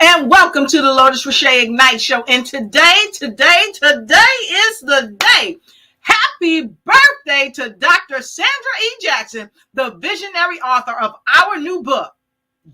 And welcome to the Lotus Richey Ignite Show. And today is the day. Happy birthday to Dr. Sandra E. Jackson, the visionary author of our new book.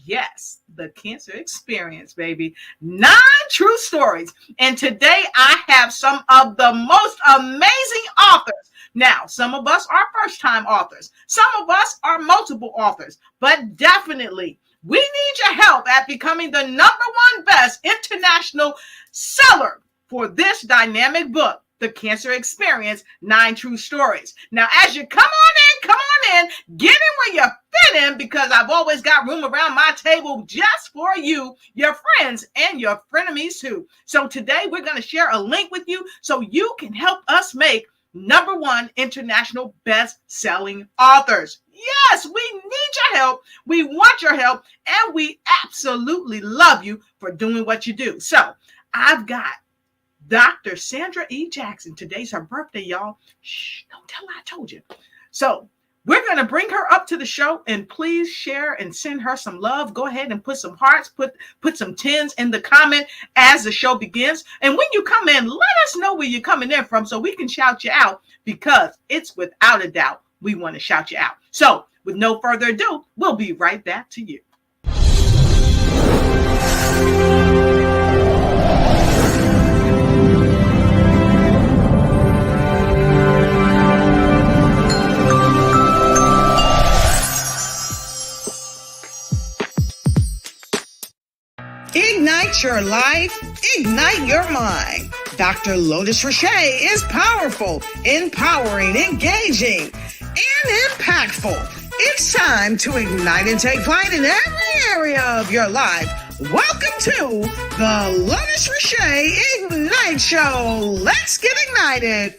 Yes, The Cancer Experience, baby. 9 true stories. And today I have some of the most amazing authors. Now, some of us are first-time authors. Some of us are multiple authors. But definitely, we need your help at becoming the #1 best international seller for this dynamic book, The Cancer Experience, 9 True Stories. Now, as you come on in, get in where you fit in, because I've always got room around my table just for you, your friends, and your frenemies too. So today we're going to share a link with you so you can help us make #1 international best-selling authors. Yes, we need your help. We want your help, and we absolutely love you for doing what you do. So I've got Dr. Sandra E. Jackson. Today's her birthday, y'all. Shh, don't tell her I told you. So we're going to bring her up to the show, and please share and send her some love. Go ahead and put some hearts, put some 10s in the comment as the show begins. And when you come in, let us know where you're coming in from so we can shout you out, because it's without a doubt we want to shout you out. So with no further ado, we'll be right back to you. Ignite your life, ignite your mind. Dr. Lotus Richey is powerful, empowering, engaging, and impactful. It's time to ignite and take flight in every area of your life. Welcome to the Lotus Richey Ignite Show. Let's get ignited.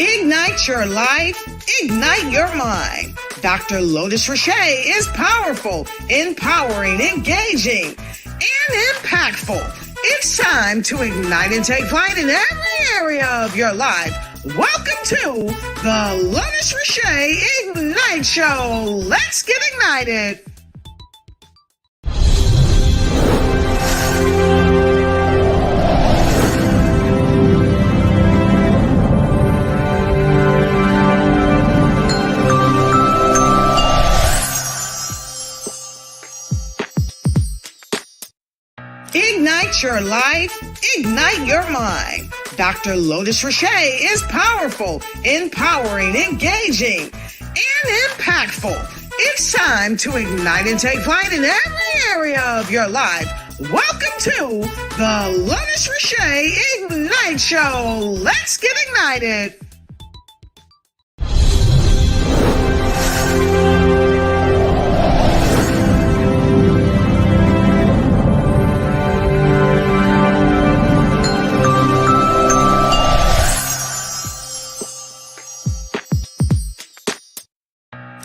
Ignite your life, ignite your mind. Dr. Lotus Richey is powerful, empowering, engaging, and impactful. It's time to ignite and take flight in every area of your life. Welcome to the Lotus Richey Ignite Show. Let's get ignited. Ignite your life, ignite your mind. Dr. Lotus Richey is powerful, empowering, engaging, and impactful. It's time to ignite and take flight in every area of your life. Welcome to the Lotus Richey Ignite Show. Let's get ignited.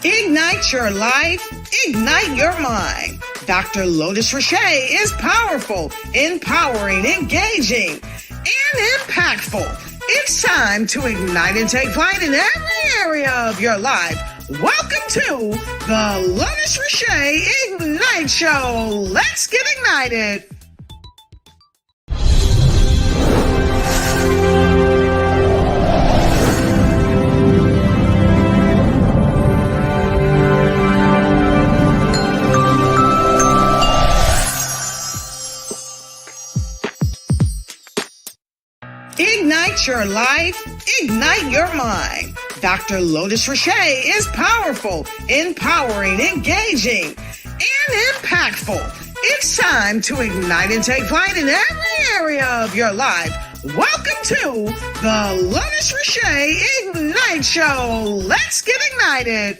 Ignite your life, ignite your mind. Dr. Lotus Richey is powerful, empowering, engaging, and impactful. It's time to ignite and take flight in every area of your life. Welcome to the Lotus Richey Ignite Show. Let's get ignited. Ignite your life, ignite your mind. Dr. Lotus Richey is powerful, empowering, engaging, and impactful. It's time to ignite and take flight in every area of your life. Welcome to the Lotus Richey Ignite Show. Let's get ignited.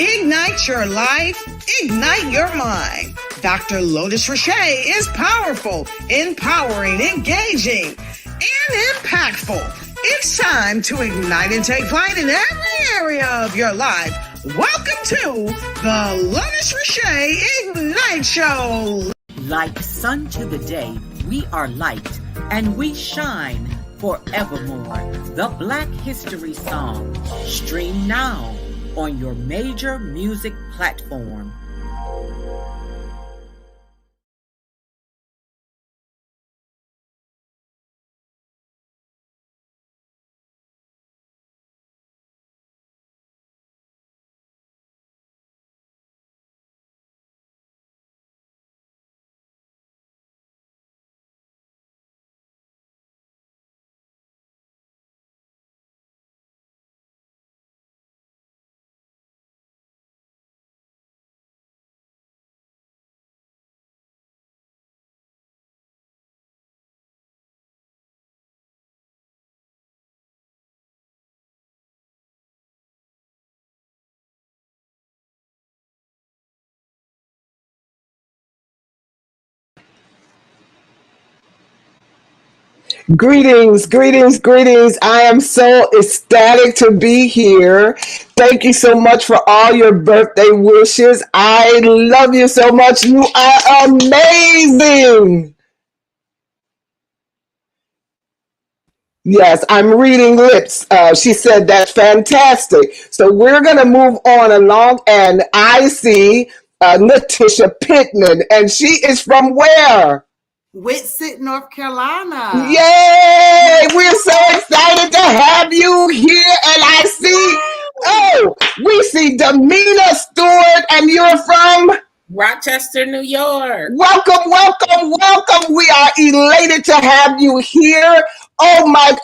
Ignite your life, ignite your mind. Dr. Lotus Richey is powerful, empowering, engaging, and impactful. It's time to ignite and take flight in every area of your life. Welcome to the Lotus Richey Ignite Show. Like sun to the day, we are light and we shine forevermore. The Black History Song. Stream now on your major music platform. Greetings, greetings, greetings. I am so ecstatic to be here. Thank you so much for all your birthday wishes. I love you so much. You are amazing. Yes, I'm reading lips. She said that's fantastic. So we're going to move on along, and I see Natisha Pittman, and she is from where? Whitsitt, North Carolina. Yay! We're so excited to have you here. And I see, we see Damina Stewart, and you're from Rochester, New York. Welcome, welcome, welcome. We are elated to have you here. Oh my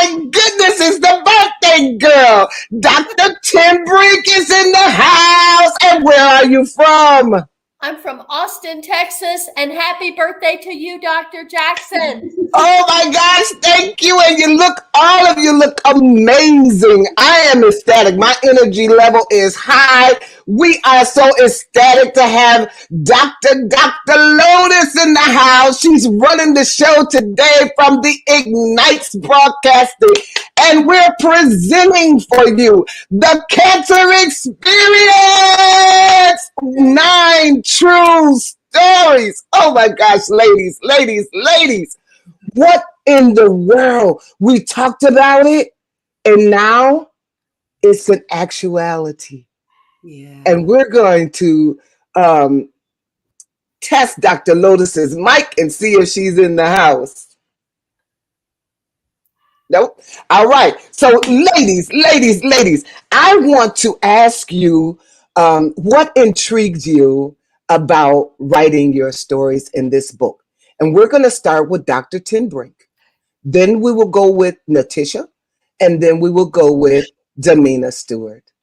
goodness, it's the birthday girl. Dr. Tim Brink is in the house. And where are you from? I'm from Austin, Texas, and happy birthday to you, Dr. Jackson. Oh my gosh, thank you. And all of you look amazing. I am ecstatic. My energy level is high. We are so ecstatic to have Dr. Lotus in the house. She's running the show today from the Ignites Broadcasting. And we're presenting for you the Cancer Experience. 9 true stories. Oh my gosh, ladies. What in the world? We talked about it, and now it's an actuality. Yeah. And we're going to test Dr. Lotus's mic and see if she's in the house. Nope. All right. So, ladies, I want to ask you what intrigued you about writing your stories in this book. And we're going to start with Dr. Tim Brink. Then we will go with Natisha, and then we will go with Damina Stewart.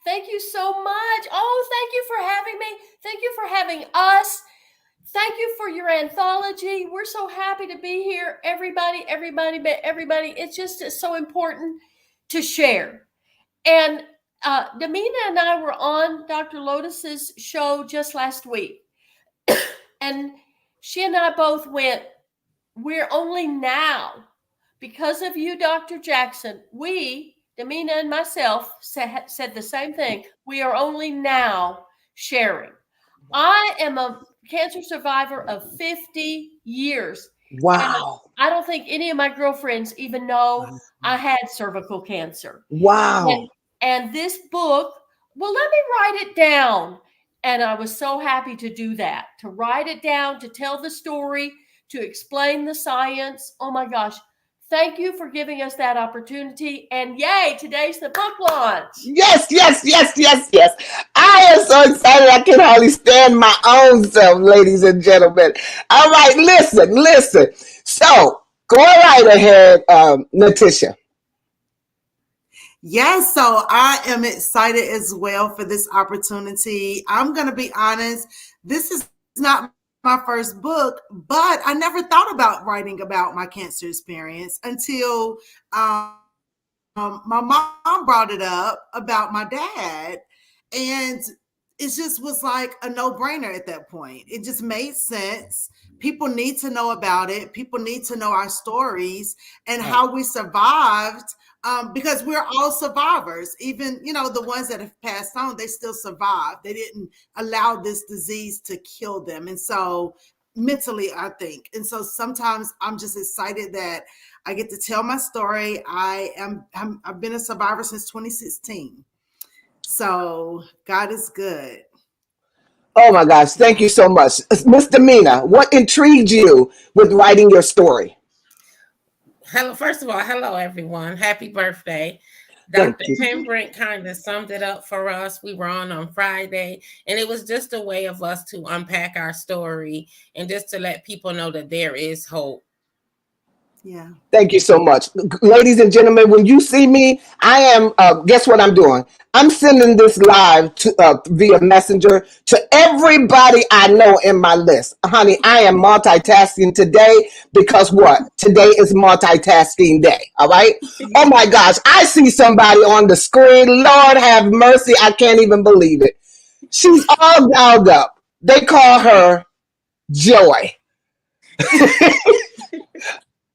Thank you so much. Oh, thank you for having me. Thank you for having us. Thank you for your anthology. We're so happy to be here. Everybody. It's so important to share. And Damina and I were on Dr. Lotus's show just last week. And she and I both went, we're only now, because of you, Dr. Jackson, Damina and myself said the same thing. We are only now sharing. I am a cancer survivor of 50 years. Wow. I don't think any of my girlfriends even know I had cervical cancer. Wow. And this book, well, let me write it down. And I was so happy to do that, to write it down, to tell the story, to explain the science. Oh my gosh. Thank you for giving us that opportunity. And yay, today's the book launch. Yes, yes, yes, yes, yes. I am so excited. I can hardly stand my own self, ladies and gentlemen. All right, listen. So go right ahead, Natisha. Yes, so I am excited as well for this opportunity. I'm going to be honest, this is not my first book, but I never thought about writing about my cancer experience until my mom brought it up about my dad. And it just was like a no-brainer at that point. It just made sense. People need to know about it. People need to know our stories and how we survived. Because we're all survivors, even, the ones that have passed on, they still survived. They didn't allow this disease to kill them. And so mentally, I think. And so sometimes I'm just excited that I get to tell my story. I've been a survivor since 2016. So God is good. Oh my gosh, thank you so much. Miss Damina, what intrigued you with writing your story? First of all, hello everyone. Happy birthday. Thank Dr. you. Pembrink kind of summed it up for us. We were on Friday, and it was just a way of us to unpack our story and just to let people know that there is hope. Yeah. Thank you so much. Ladies and gentlemen, when you see me, I am, guess what I'm doing? I'm sending this live to, via Messenger to everybody I know in my list. Honey, I am multitasking today because what? Today is multitasking day, all right? Oh my gosh, I see somebody on the screen. Lord have mercy, I can't even believe it. She's all dolled up. They call her Joy.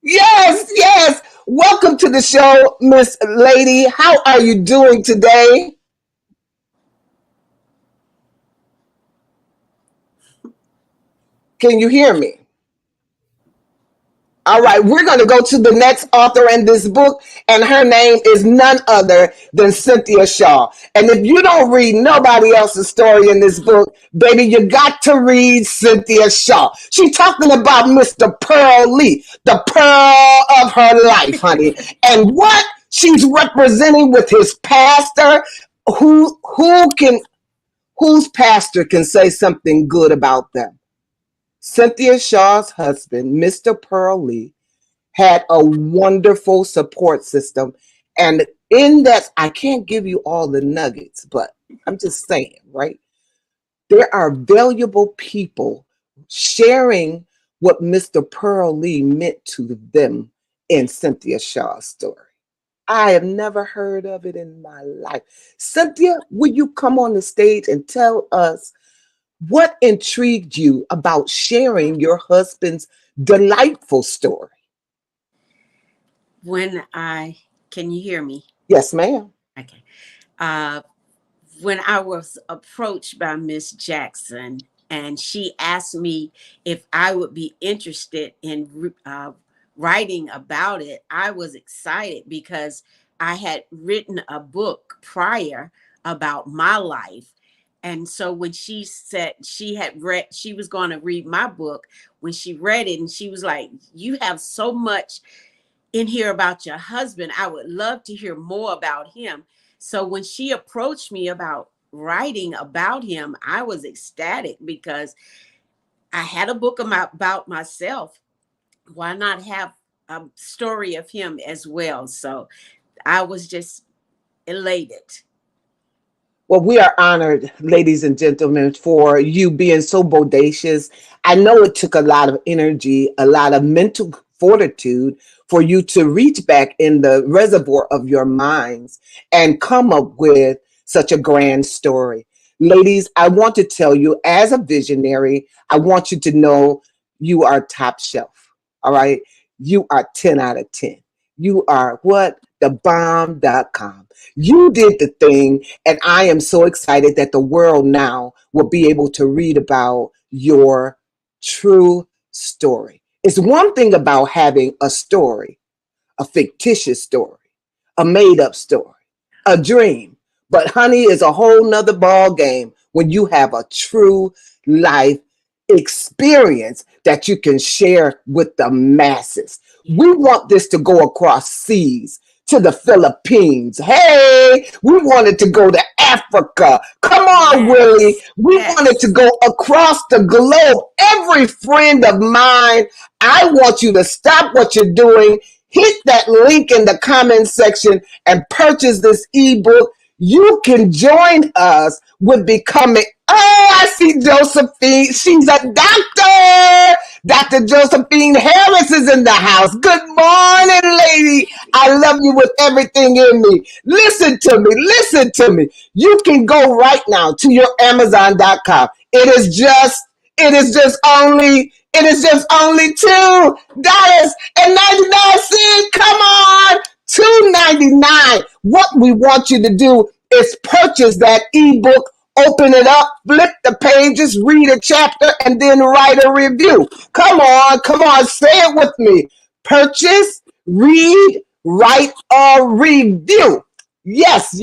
Yes. Welcome to the show, Miss Lady. How are you doing today? Can you hear me? All right, we're going to go to the next author in this book, and her name is none other than Cynthia Shaw. And if you don't read nobody else's story in this book, baby, you got to read Cynthia Shaw. She's talking about Mr. Pearl Lee, the pearl of her life, honey. And what she's representing with his pastor, whose pastor can say something good about them? Cynthia Shaw's husband, Mr. Pearl Lee, had a wonderful support system. And in that, I can't give you all the nuggets, but I'm just saying, right? There are valuable people sharing what Mr. Pearl Lee meant to them in Cynthia Shaw's story. I have never heard of it in my life. Cynthia, will you come on the stage and tell us what intrigued you about sharing your husband's delightful story? Can you hear me? Yes, ma'am. Okay. When I was approached by Miss Jackson and she asked me if I would be interested in writing about it, I was excited because I had written a book prior about my life. And so when she said she was going to read my book, when she read it and she was like, you have so much in here about your husband. I would love to hear more about him. So when she approached me about writing about him, I was ecstatic because I had a book about myself. Why not have a story of him as well? So I was just elated. Well, we are honored, ladies and gentlemen, for you being so bodacious. I know it took a lot of energy, a lot of mental fortitude for you to reach back in the reservoir of your minds and come up with such a grand story. Ladies, I want to tell you, as a visionary, I want you to know you are top shelf. All right. You are 10 out of 10. You are what? TheBomb.com. You did the thing, and I am so excited that the world now will be able to read about your true story. It's one thing about having a story, a fictitious story, a made-up story, a dream. But honey, is a whole nother ball game when you have a true life experience that you can share with the masses. We want this to go across seas to the Philippines. Hey, we wanted to go to Africa. Come on, Willie. We wanted to go across the globe. Every friend of mine, I want you to stop what you're doing. Hit that link in the comment section and purchase this ebook. You can join us with becoming. Oh, I see Josephine. She's a doctor. Dr. Josephine Harris is in the house. Good morning, lady. I love you with everything in me. Listen to me. Listen to me. You can go right now to your Amazon.com. It is just only $2.99. Come on. $2.99. What we want you to do is purchase that ebook, open it up, flip the pages, read a chapter, and then write a review. Come on, say it with me. Purchase, read, write a review. Yes.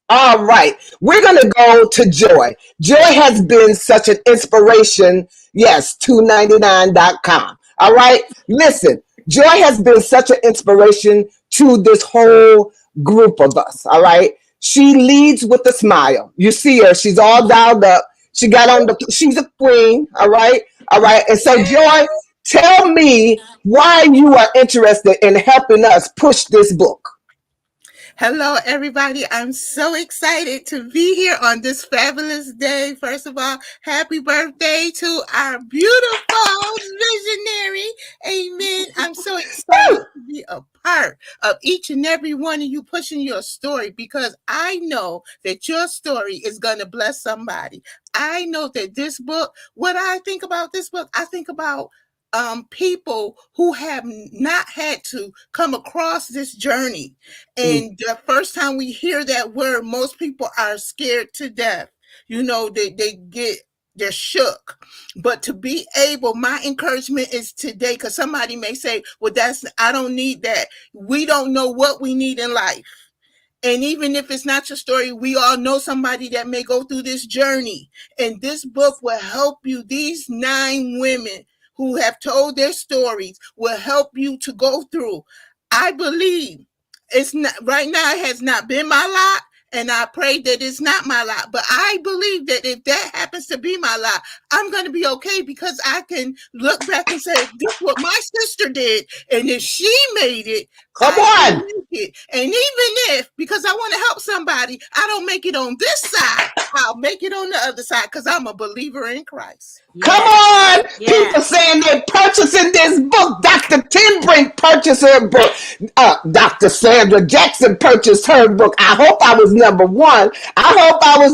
All right, we're going to go to Joy. Joy has been such an inspiration. Yes, $2.99.com. All right, listen, Joy has been such an inspiration to this whole group of us. All right, she leads with a smile. You see her, she's all dialed up. She's a queen. All right. And so, Joy, tell me why you are interested in helping us push this book. Hello, everybody. I'm so excited to be here on this fabulous day. First of all, happy birthday to our beautiful visionary. Amen. I'm so excited to be a part of each and every one of you pushing your story, because I know that your story is going to bless somebody. I know that this book, what I think about this book, I think about people who have not had to come across this journey. And the first time we hear that word, most people are scared to death. You know, they're shook. But to be able, my encouragement is today, because somebody may say, well, I don't need that. We don't know what we need in life. And even if it's not your story, we all know somebody that may go through this journey. And this book will help you. These 9 women who have told their stories will help you to go through. I believe it's not right now. It has not been my lot, and I pray that it's not my lot. But I believe that if that happens to be my lot, I'm going to be okay, because I can look back and say, this is what my sister did, and if she made it, come on. And even if, because I want to help somebody, I don't make it on this side, I'll make it on the other side, because I'm a believer in Christ. Come on. People saying they're purchasing this book. Dr. Tim Brink purchased her book. Dr. Sandra Jackson purchased her book. I hope I was number one. I hope I was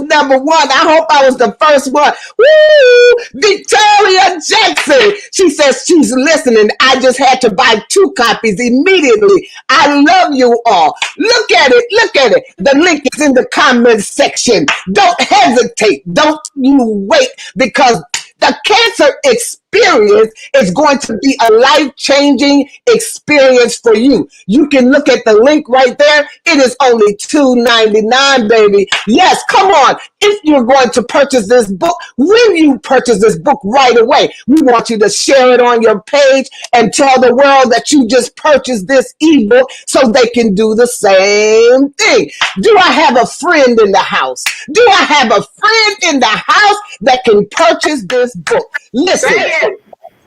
the first one. Woo! Victoria Jackson. She says she's listening. I just had to buy 2 copies immediately. I love you all. Look at it. The link is in the comment section. Don't hesitate. Don't you wait, because the cancer experience is going to be a life-changing experience for you. You can look at the link right there. It is only $2.99, baby. Yes, come on. If you're going to purchase this book, when you purchase this book right away, we want you to share it on your page and tell the world that you just purchased this ebook so they can do the same thing. Do I have a friend in the house? Do I have a friend in the house that can purchase this book? Listen.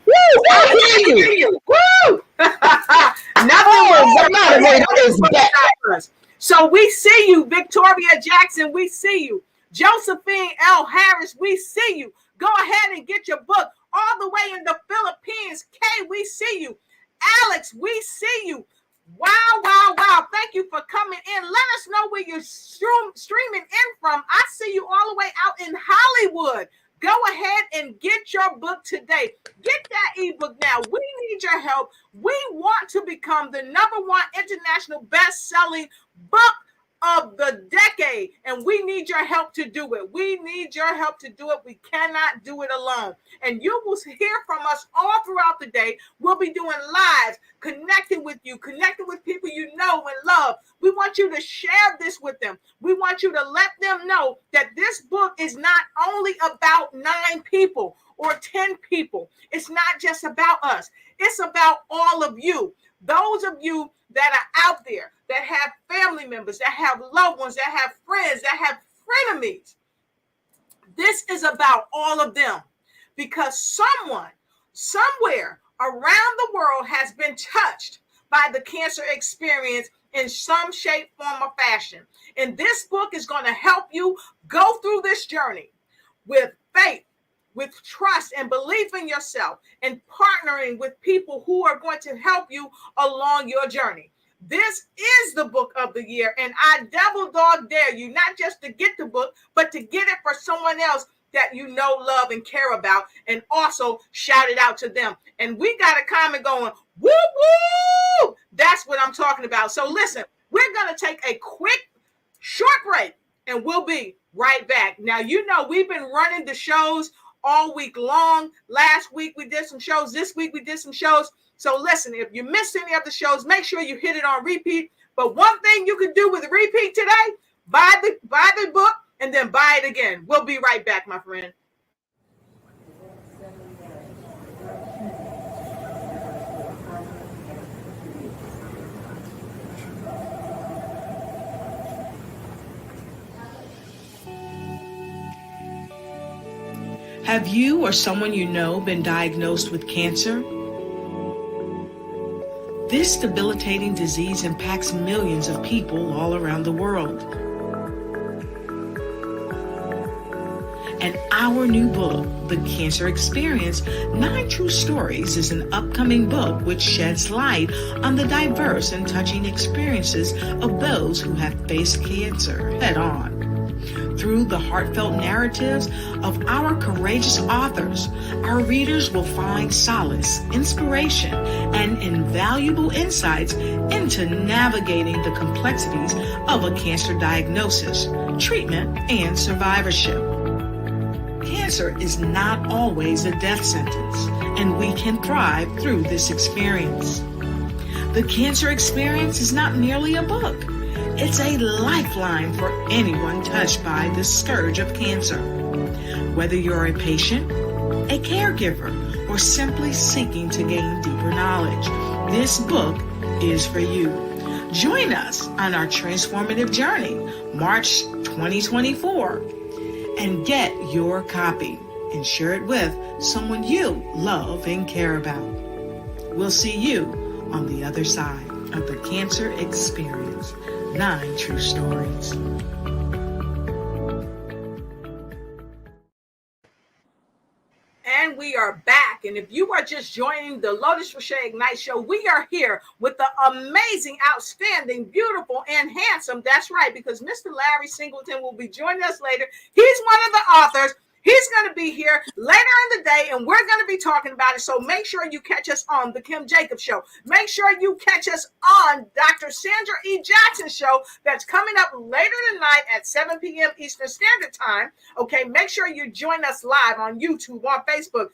Woo, I hear you. Woo! Nothing will motivate is back. So we see you, Victoria Jackson. We see you. Josephine L. Harris, we see you. Go ahead and get your book. All the way in the Philippines. Kay, we see you. Alex, we see you. Wow. Thank you for coming in. Let us know where you're streaming in from. I see you all the way out in Hollywood. Go ahead and get your book today. Get that ebook now. We need your help. We want to become the #1 international best-selling book of the decade, and we need your help to do it. We need your help to do it. We cannot do it alone. And you will hear from us all throughout the day. We'll be doing lives, connecting with you, connecting with people you know and love. We want you to share this with them. We want you to let them know that this book is not only about 9 people or 10 people. It's not just about us. It's about all of you. Those of you that are out there, that have family members, that have loved ones, that have friends, that have frenemies. This is about all of them, because someone, somewhere around the world has been touched by the cancer experience in some shape, form, or fashion. And this book is going to help you go through this journey with faith, with trust and belief in yourself, and partnering with people who are going to help you along your journey. This is the book of the year, and I double dog dare you not just to get the book, but to get it for someone else that you know, love, and care about, and also shout it out to them. And we got a comment going, woo woo! That's what I'm talking about. So listen, we're going to take a quick, short break, and we'll be right back. Now, you know, we've been running the shows all week long. Last week we did some shows. This week we did some shows. So listen, if you missed any of the shows, make sure you hit it on repeat. But one thing you can do with a repeat today, buy the book and then buy it again. We'll be right back, my friend. Have you or someone you know been diagnosed with cancer? This debilitating disease impacts millions of people all around the world. And our new book, The Cancer Experience, 9 True Stories, is an upcoming book which sheds light on the diverse and touching experiences of those who have faced cancer head on. Through the heartfelt narratives of our courageous authors, our readers will find solace, inspiration, and invaluable insights into navigating the complexities of a cancer diagnosis, treatment, and survivorship. Cancer is not always a death sentence, and we can thrive through this experience. The Cancer Experience is not merely a book. It's a lifeline for anyone touched by the scourge of cancer. Whether you're a patient, a caregiver, or simply seeking to gain deeper knowledge, this book is for you. Join us on our transformative journey, March 2024, and get your copy and share it with someone you love and care about. We'll see you on the other side of the Cancer Experience. 9 True Stories. And we are back. And if you are just joining the Lotus Rochelle Ignite Show, we are here with the amazing, outstanding, beautiful, and handsome. That's right, because Mr. Larry Singleton will be joining us later. He's one of the authors. He's going to be here later in the day, and we're going to be talking about it. So make sure you catch us on the Kim Jacobs Show. Make sure you catch us on Dr. Sandra E. Jackson Show that's coming up later tonight at 7 p.m. Eastern Standard Time. Okay, make sure you join us live on YouTube, on Facebook,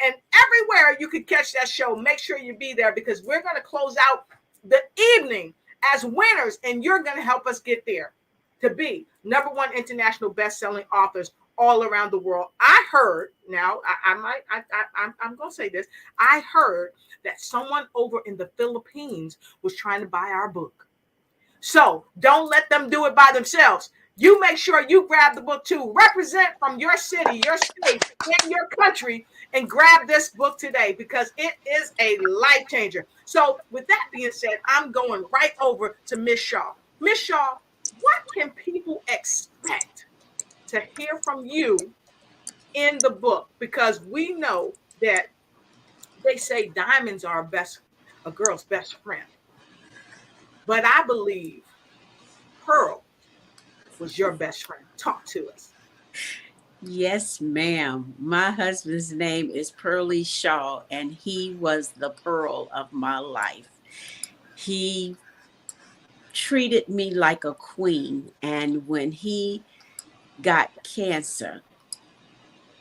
and everywhere you can catch that show. Make sure you be there, because we're going to close out the evening as winners, and you're going to help us get there to be #1 international best-selling authors all around the world. I heard, now I'm going to say this. I heard that someone over in the Philippines was trying to buy our book. So don't let them do it by themselves. You make sure you grab the book too. Represent from your city, your state, and your country, and grab this book today, because it is a life changer. So with that being said, I'm going right over to Miss Shaw. Miss Shaw, what can people expect to hear from you in the book? Because we know that they say diamonds are a girl's best friend. But I believe Pearl was your best friend. Talk to us. Yes, ma'am. My husband's name is Pearlie Shaw, and he was the pearl of my life. He treated me like a queen. And when he got cancer,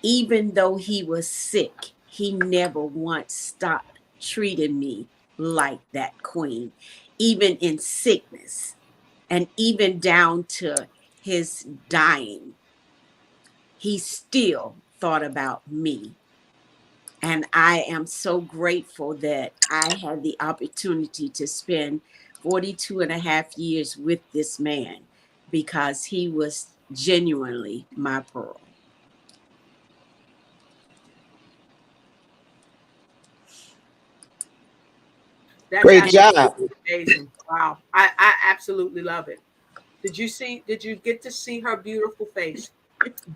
even though he was sick, he never once stopped treating me like that queen, even in sickness and even down to his dying. He still thought about me. And I am so grateful that I had the opportunity to spend 42 and a half years with this man, because he was genuinely my pearl. That's Great job. absolutely amazing. Wow. I absolutely love it. Did you get to see her beautiful face?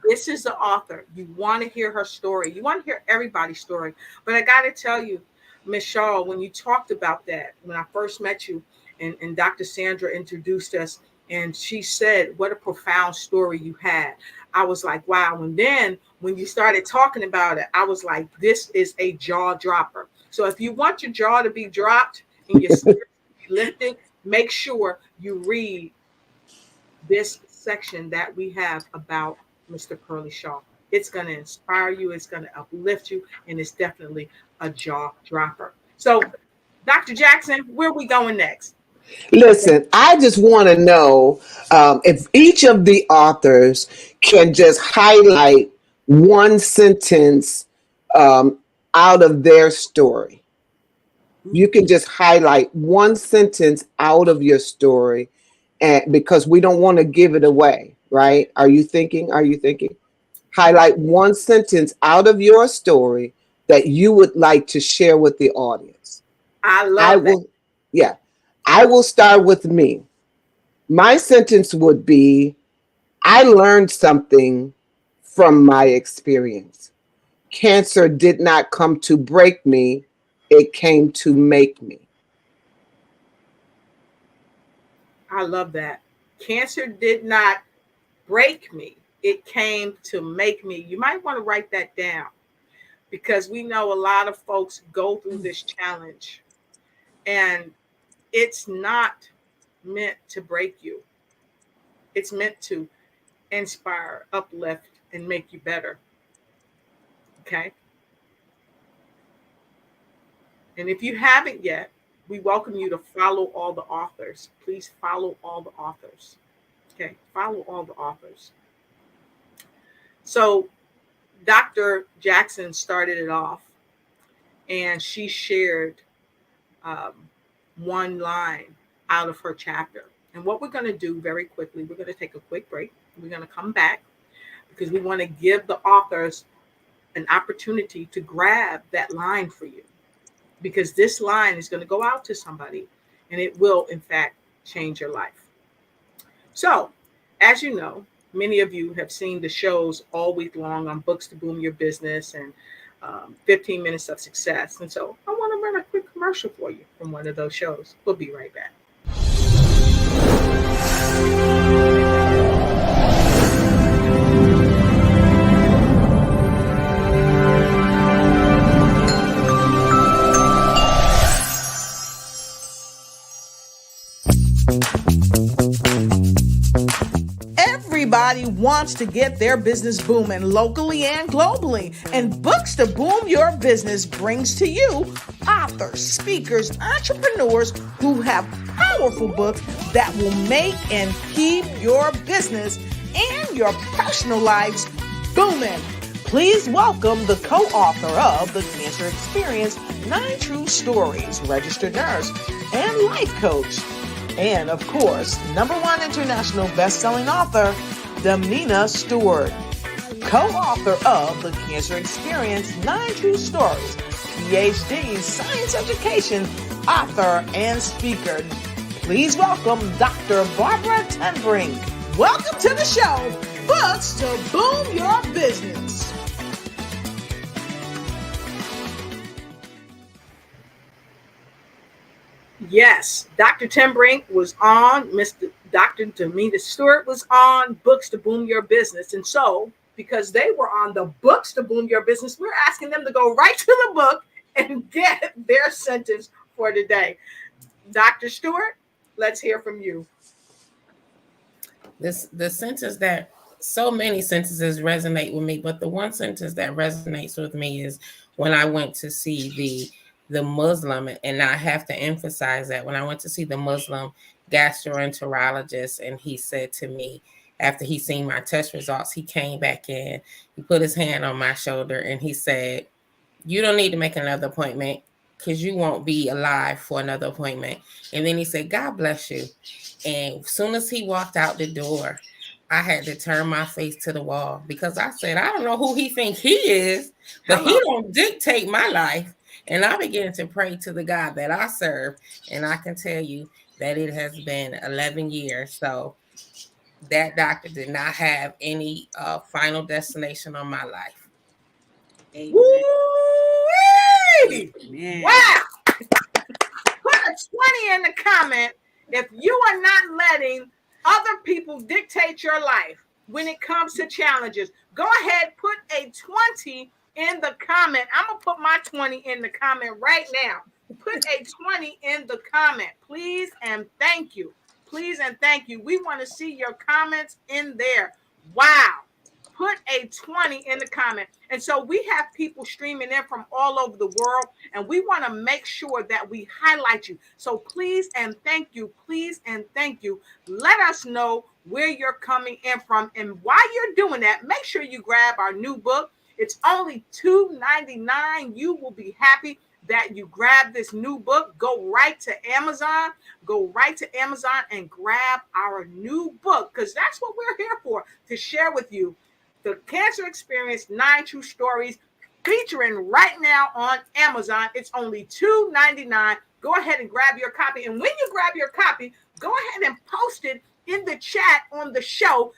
This is the author. You want to hear her story. You want to hear everybody's story. But I got to tell you, Miss Shaw, when you talked about that, when I first met you and Dr. Sandra introduced us, and she said, what a profound story you had. I was like, wow. And then when you started talking about it, I was like, this is a jaw dropper. So if you want your jaw to be dropped and your spirit to be lifted, make sure you read this section that we have about Mr. Pearlie Shaw. It's going to inspire you, it's going to uplift you, and it's definitely a jaw dropper. So, Dr. Jackson, where are we going next? Listen, I just want to know if each of the authors can just highlight one sentence out of their story. You can just highlight one sentence out of your story, and because we don't want to give it away, right? Are you thinking? Highlight one sentence out of your story that you would like to share with the audience. I love that. Yeah. I will start with me. My sentence would be, I learned something from my experience. Cancer did not come to break me, it came to make me. I love that. Cancer did not break me, it came to make me. You might want to write that down, because we know a lot of folks go through this challenge, and it's not meant to break you. It's meant to inspire, uplift, and make you better. Okay? And if you haven't yet, we welcome you to follow all the authors. Please follow all the authors. Okay? Follow all the authors. So Dr. Jackson started it off, and she shared one line out of her chapter. And what we're going to do very quickly, we're going to take a quick break. We're going to come back because we want to give the authors an opportunity to grab that line for you, because this line is going to go out to somebody, and it will, in fact, change your life. So, as you know, many of you have seen the shows all week long on Books to Boom Your Business and 15 Minutes of Success. And so I want to run a quick commercial for you from one of those shows. We'll be right back. Everybody wants to get their business booming locally and globally, and Books to Boom Your Business brings to you authors, speakers, entrepreneurs who have powerful books that will make and keep your business and your personal lives booming. Please welcome the co-author of The Cancer Experience, 9 True Stories, registered nurse and life coach. And of course, #1 international best-selling author, Damina Stewart, co-author of The Cancer Experience, 9 True Stories, PhD, science education, author, and speaker. Please welcome Dr. Barbara Tenbrink. Welcome to the show, Books to Boom Your Business. Yes, Dr. Tenbrink was on, Dr. Damina Stewart was on Books to Boom Your Business. And so, because they were on the Books to Boom Your Business, we're asking them to go right to the book and get their sentence for today. Dr. Stewart, Let's hear from you. The sentence that so many sentences resonate with me, but the one sentence that resonates with me is when I went to see the Muslim, and I have to emphasize that when I went to see the Muslim gastroenterologist, and he said to me after he seen my test results, he came back in, he put his hand on my shoulder, and he said, "You don't need to make another appointment because you won't be alive for another appointment." And then he said, "God bless you." And as soon as he walked out the door, I had to turn my face to the wall because I said, I don't know who he thinks he is, but he don't dictate my life. And I began to pray to the God that I serve. And I can tell you that it has been 11 years. So that doctor did not have any final destination on my life. Amen. Woo-wee! Amen. Wow. Put a 20 in the comment if you are not letting other people dictate your life when it comes to challenges. Go ahead, put a 20 in the comment. I'm going to put my 20 in the comment right now. Put a 20 in the comment, please and thank you. Please and thank you. We want to see your comments in there. Wow. Put a 20 in the comment. And so we have people streaming in from all over the world, and we want to make sure that we highlight you. So please and thank you. Please and thank you. Let us know where you're coming in from. And while you're doing that, make sure you grab our new book. It's only $2.99. You will be happy that you grab this new book. Go right to Amazon. Go right to Amazon and grab our new book, because that's what we're here for, to share with you the Cancer Experience 9 True Stories, featuring right now on Amazon. It's only $2.99. Go ahead and grab your copy. And when you grab your copy, go ahead and post it in the chat on the show.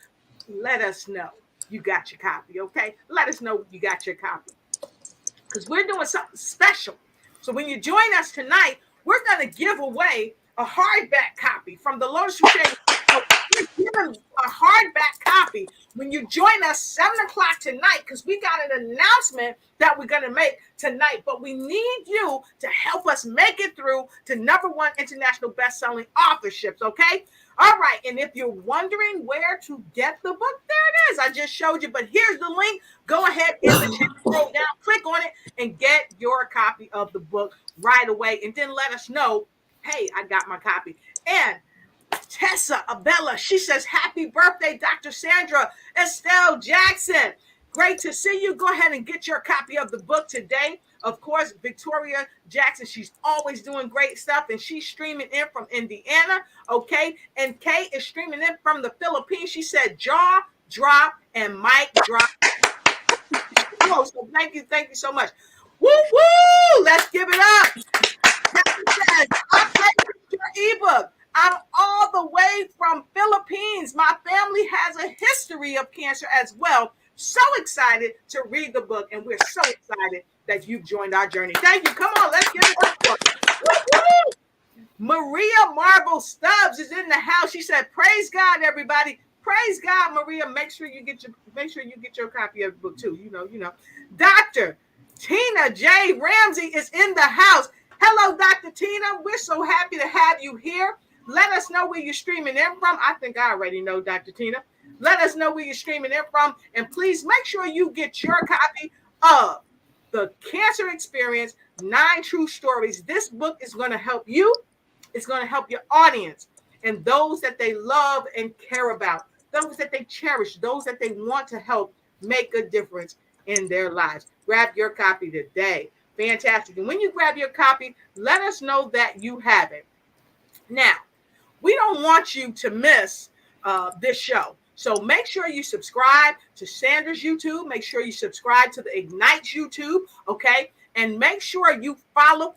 Let us know you got your copy, okay? Let us know you got your copy, because we're doing something special. So when you join us tonight, we're going to give away a hardback copy from the Lotus Crusade. We're giving a hardback copy when you join us 7 o'clock tonight, because we got an announcement that we're going to make tonight. But we need you to help us make it through to #1 international best-selling authorships, okay? All right, and if you're wondering where to get the book, there it is. I just showed you, but here's the link. Go ahead in the chat, scroll down, click on it, and get your copy of the book right away. And then let us know, hey, I got my copy. And Tessa Abella, she says, happy birthday, Dr. Sandra Estelle Jackson. Great to see you. Go ahead and get your copy of the book today. Of course, Victoria Jackson, she's always doing great stuff, and she's streaming in from Indiana, okay? And Kay is streaming in from the Philippines. She said, jaw drop and mic drop. Oh, so thank you so much. Woo, woo! Let's give it up. Says, I purchased your ebook. I'm all the way from Philippines. My family has a history of cancer as well. So excited to read the book, and we're so excited that you've joined our journey. Thank you. Come on, let's give it up. Maria Marble Stubbs is in the house. She said, praise God, everybody. Praise God, Maria. Make sure you get your copy of the book too. You know. Dr. Tina J. Ramsey is in the house. Hello, Dr. Tina. We're so happy to have you here. Let us know where you're streaming in from. I think I already know, Dr. Tina. Let us know where you're streaming in from. And please make sure you get your copy of the Cancer Experience 9 True Stories. This book is going to help you. It's going to help your audience and those that they love and care about, those that they cherish, those that they want to help make a difference in their lives. Grab your copy today. Fantastic. And when you grab your copy, let us know that you have it. Now, we don't want you to miss this show. So make sure you subscribe to Sandra's YouTube. Make sure you subscribe to the Ignites YouTube, okay? And make sure you follow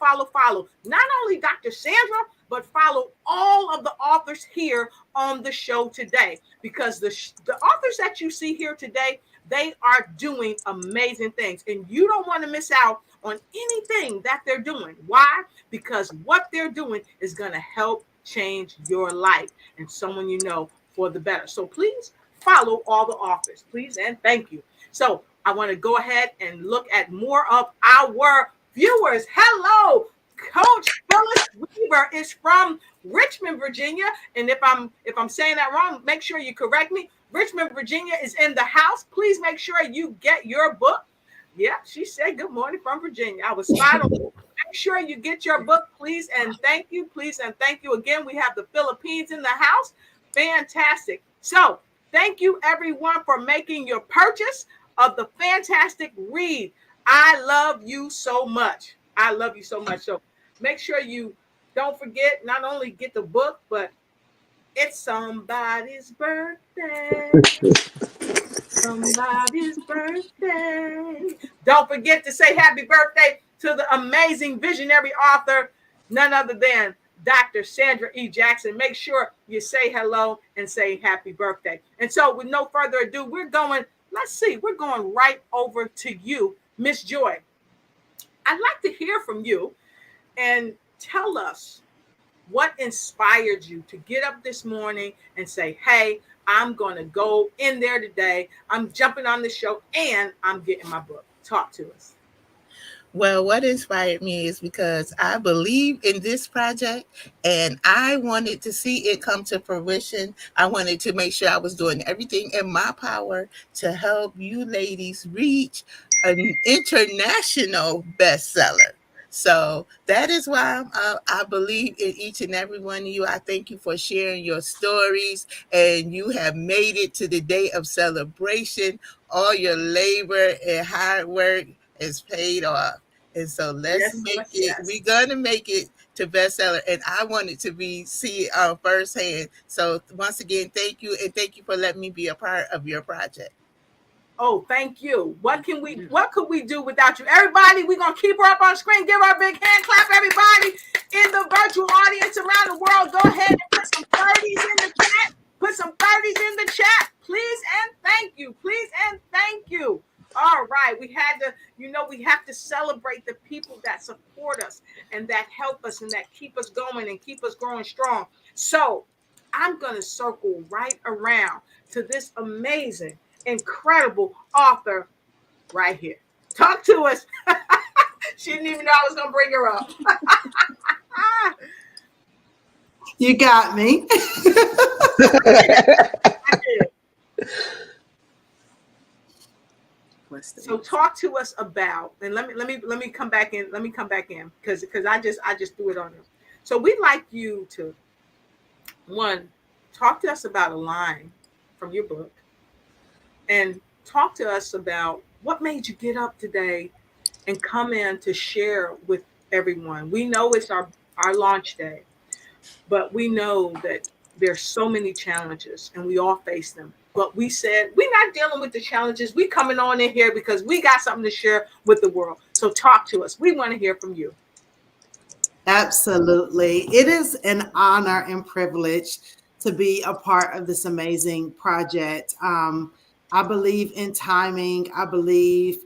not only Dr. Sandra, but follow all of the authors here on the show today. Because the authors that you see here today, they are doing amazing things. And you don't want to miss out on anything that they're doing. Why? Because what they're doing is going to help change your life and someone you know for the better. So please follow all the authors, please, and thank you. So I want to go ahead and look at more of our viewers. Hello, Coach Phyllis Weber is from Richmond, Virginia. And if I'm saying that wrong, make sure you correct me. Richmond, Virginia is in the house. Please make sure you get your book. Yeah, she said good morning from Virginia. I was spot on. Make sure you get your book, please and thank you. Please and thank you again. We have the Philippines in the house. Fantastic. So thank you everyone for making your purchase of the fantastic read. I love you so much. I love you so much. So make sure you don't forget, not only get the book, but it's somebody's birthday. Somebody's birthday. Don't forget to say happy birthday to the amazing visionary author, none other than Dr. Sandra E. Jackson. Make sure you say hello and say happy birthday. And so with no further ado, we're going right over to you, Miss Joy. I'd like to hear from you and tell us what inspired you to get up this morning and say, hey, I'm going to go in there today. I'm jumping on the show and I'm getting my book. Talk to us. Well, what inspired me is because I believe in this project and I wanted to see it come to fruition. I wanted to make sure I was doing everything in my power to help you ladies reach an international bestseller. So that is why I believe in each and every one of you. I thank you for sharing your stories, and you have made it to the day of celebration. All your labor and hard work is paid off. And so let's make it. We're gonna make it to bestseller, and I want it to see firsthand. So once again, thank you, and thank you for letting me be a part of your project. Oh, thank you. What could we do without you? Everybody, we're going to keep her up on screen. Give her a big hand clap, everybody in the virtual audience around the world. Go ahead and put some 30s in the chat. Put some 30s in the chat. Please and thank you. Please and thank you. All right. We have to celebrate the people that support us and that help us and that keep us going and keep us growing strong. So I'm going to circle right around to this amazing, incredible author right here. Talk to us. She didn't even know I was going to bring her up. You got me. I did. So talk to us about, and let me come back in. Let me come back in because I just threw it on you. So we'd like you to talk to us about a line from your book. And talk to us about what made you get up today and come in to share with everyone. We know it's our launch day, but we know that there's so many challenges and we all face them. But we said, we're not dealing with the challenges. We coming on in here because we got something to share with the world. So talk to us. We want to hear from you. Absolutely. It is an honor and privilege to be a part of this amazing project. I believe in timing. I believe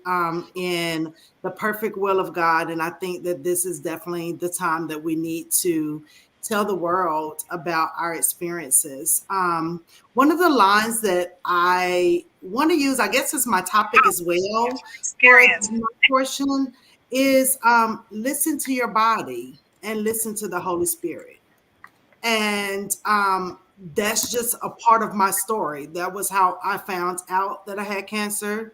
in the perfect will of God. And I think that this is definitely the time that we need to tell the world about our experiences. One of the lines that I want to use, I guess is my topic as well, experience. My portion is listen to your body and listen to the Holy Spirit. And that's just a part of my story. That was how I found out that I had cancer.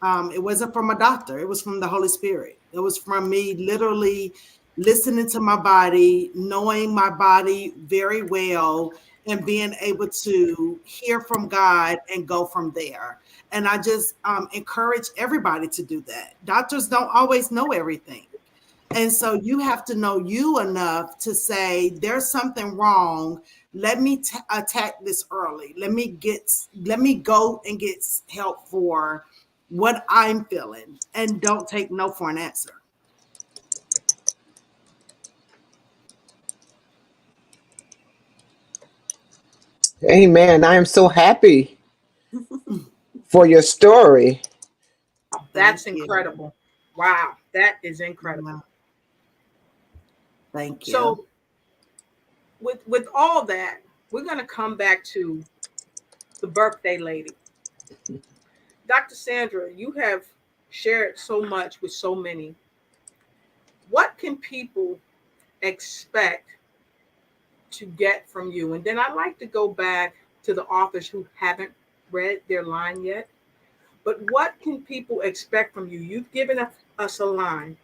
It wasn't from a doctor. It was from the Holy Spirit. It was from me literally listening to my body, knowing my body very well, and being able to hear from God and go from there. And I just encourage everybody to do that. Doctors don't always know everything. And so you have to know you enough to say, there's something wrong. Let me attack this early. Let me go and get help for what I'm feeling, and don't take no for an answer. Amen. I am so happy for your story. That's incredible. Wow. That is incredible. Thank you. So with all that, we're going to come back to the birthday lady. Dr. Sandra, you have shared so much with so many. What can people expect to get from you? And then I'd like to go back to the authors who haven't read their line yet. But what can people expect from you? You've given us a line.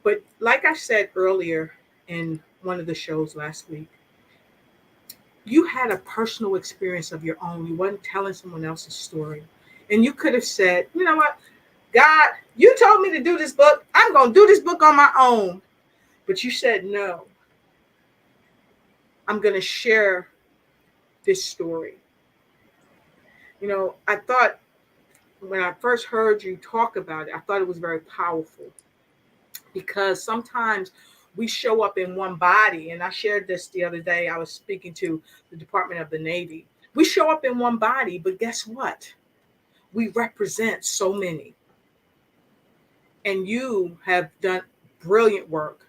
But like I said earlier in one of the shows last week, you had a personal experience of your own. You weren't telling someone else's story. And you could have said, you know what, God, you told me to do this book. I'm going to do this book on my own. But you said, no, I'm going to share this story. You know, I thought when I first heard you talk about it, I thought it was very powerful, because sometimes we show up in one body. And I shared this the other day. I was speaking to the Department of the Navy. We show up in one body, but guess what? We represent so many. And you have done brilliant work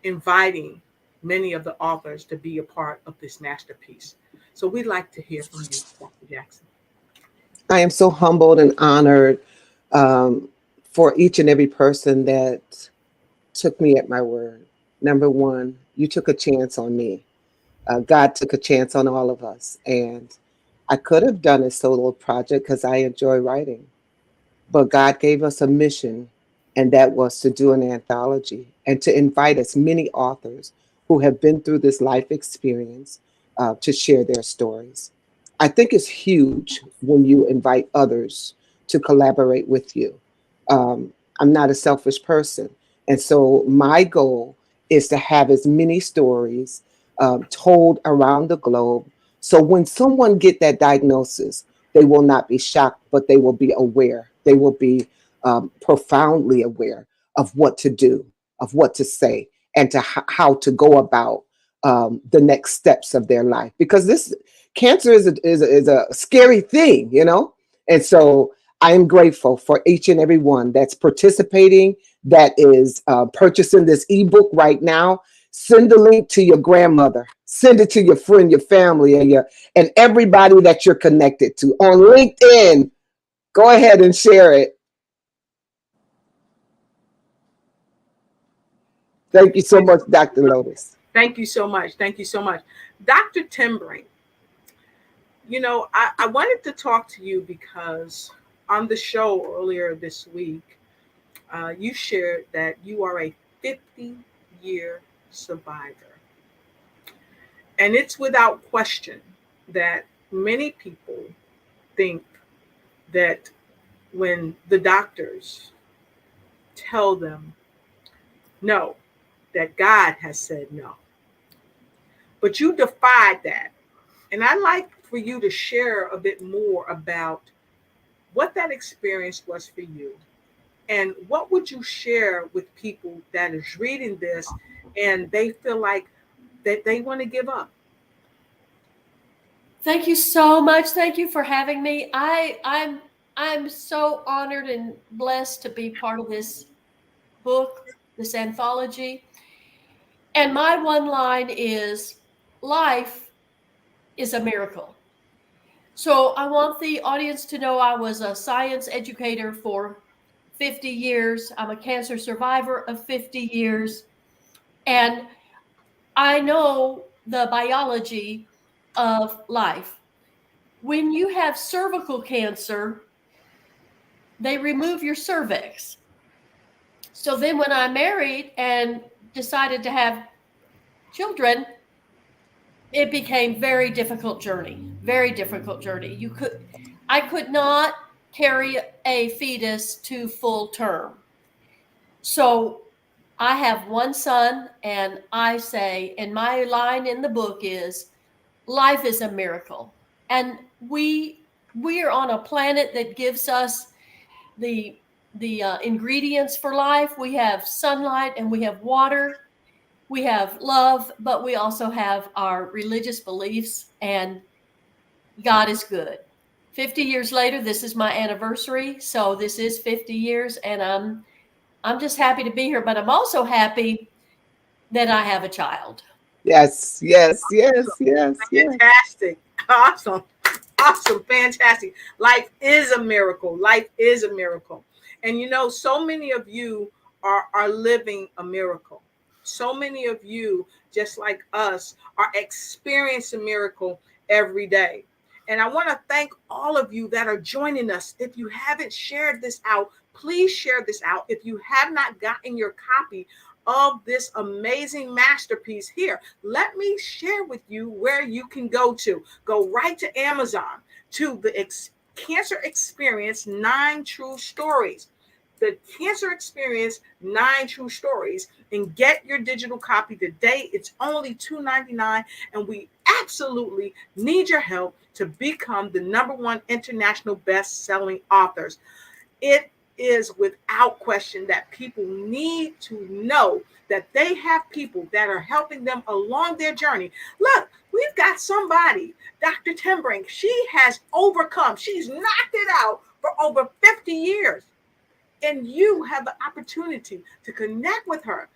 inviting many of the authors to be a part of this masterpiece. So we'd like to hear from you, Dr. Jackson. I am so humbled and honored for each and every person that took me at my word. Number one, you took a chance on me. God took a chance on all of us. And I could have done a solo project because I enjoy writing. But God gave us a mission, and that was to do an anthology and to invite as many authors who have been through this life experience to share their stories. I think it's huge when you invite others to collaborate with you. I'm not a selfish person. And so my goal is to have as many stories told around the globe. So when someone get that diagnosis, they will not be shocked, but they will be aware. They will be profoundly aware of what to do, of what to say, and to how to go about the next steps of their life. Because this cancer is a scary thing, you know? And so I am grateful for each and every one that's participating, that is purchasing this ebook right now. Send the link to your grandmother. Send it to your friend, your family, and everybody that you're connected to. On LinkedIn, go ahead and share it. Thank you so much, Dr. Lotus. Thank you so much. Thank you so much. Dr. Timbering, you know, I wanted to talk to you because on the show earlier this week, you shared that you are a 50-year survivor. And it's without question that many people think that when the doctors tell them no, that God has said no. But you defied that. And I'd like for you to share a bit more about what that experience was for you. And what would you share with people that is reading this and they feel like that they want to give up? Thank you so much. Thank you for having me. I'm so honored and blessed to be part of this book, this anthology. And my one line is, life is a miracle. So I want the audience to know I was a science educator for 50 years. I'm a cancer survivor of 50 years. And I know the biology of life. When you have cervical cancer, they remove your cervix. So then when I married and decided to have children, it became very difficult journey. I could not carry a fetus to full term. So I have one son, and I say, and my line in the book is, life is a miracle. And we are on a planet that gives us the ingredients for life. We have sunlight and we have water. We have love, but we also have our religious beliefs, and God is good. 50 years later, this is my anniversary. So this is 50 years, and I'm just happy to be here, but I'm also happy that I have a child. Yes. Fantastic. Awesome. Fantastic. Life is a miracle. And you know, so many of you are living a miracle. so many of you, just like us, are experiencing miracle every day. And I want to thank all of you that are joining us. If you haven't shared this out, please share this out. If you have not gotten your copy of this amazing masterpiece here, let me share with you where you can go to. Go right to Amazon to the Cancer Experience 9 True Stories. The Cancer Experience 9 True Stories, and get your digital copy today. It's only $2.99, and we absolutely need your help to become the #1 international best-selling authors. It is without question that people need to know that they have people that are helping them along their journey. Look, we've got somebody, Dr. Timbrink. She has overcome. She's knocked it out for over 50 years. And you have the opportunity to connect with her,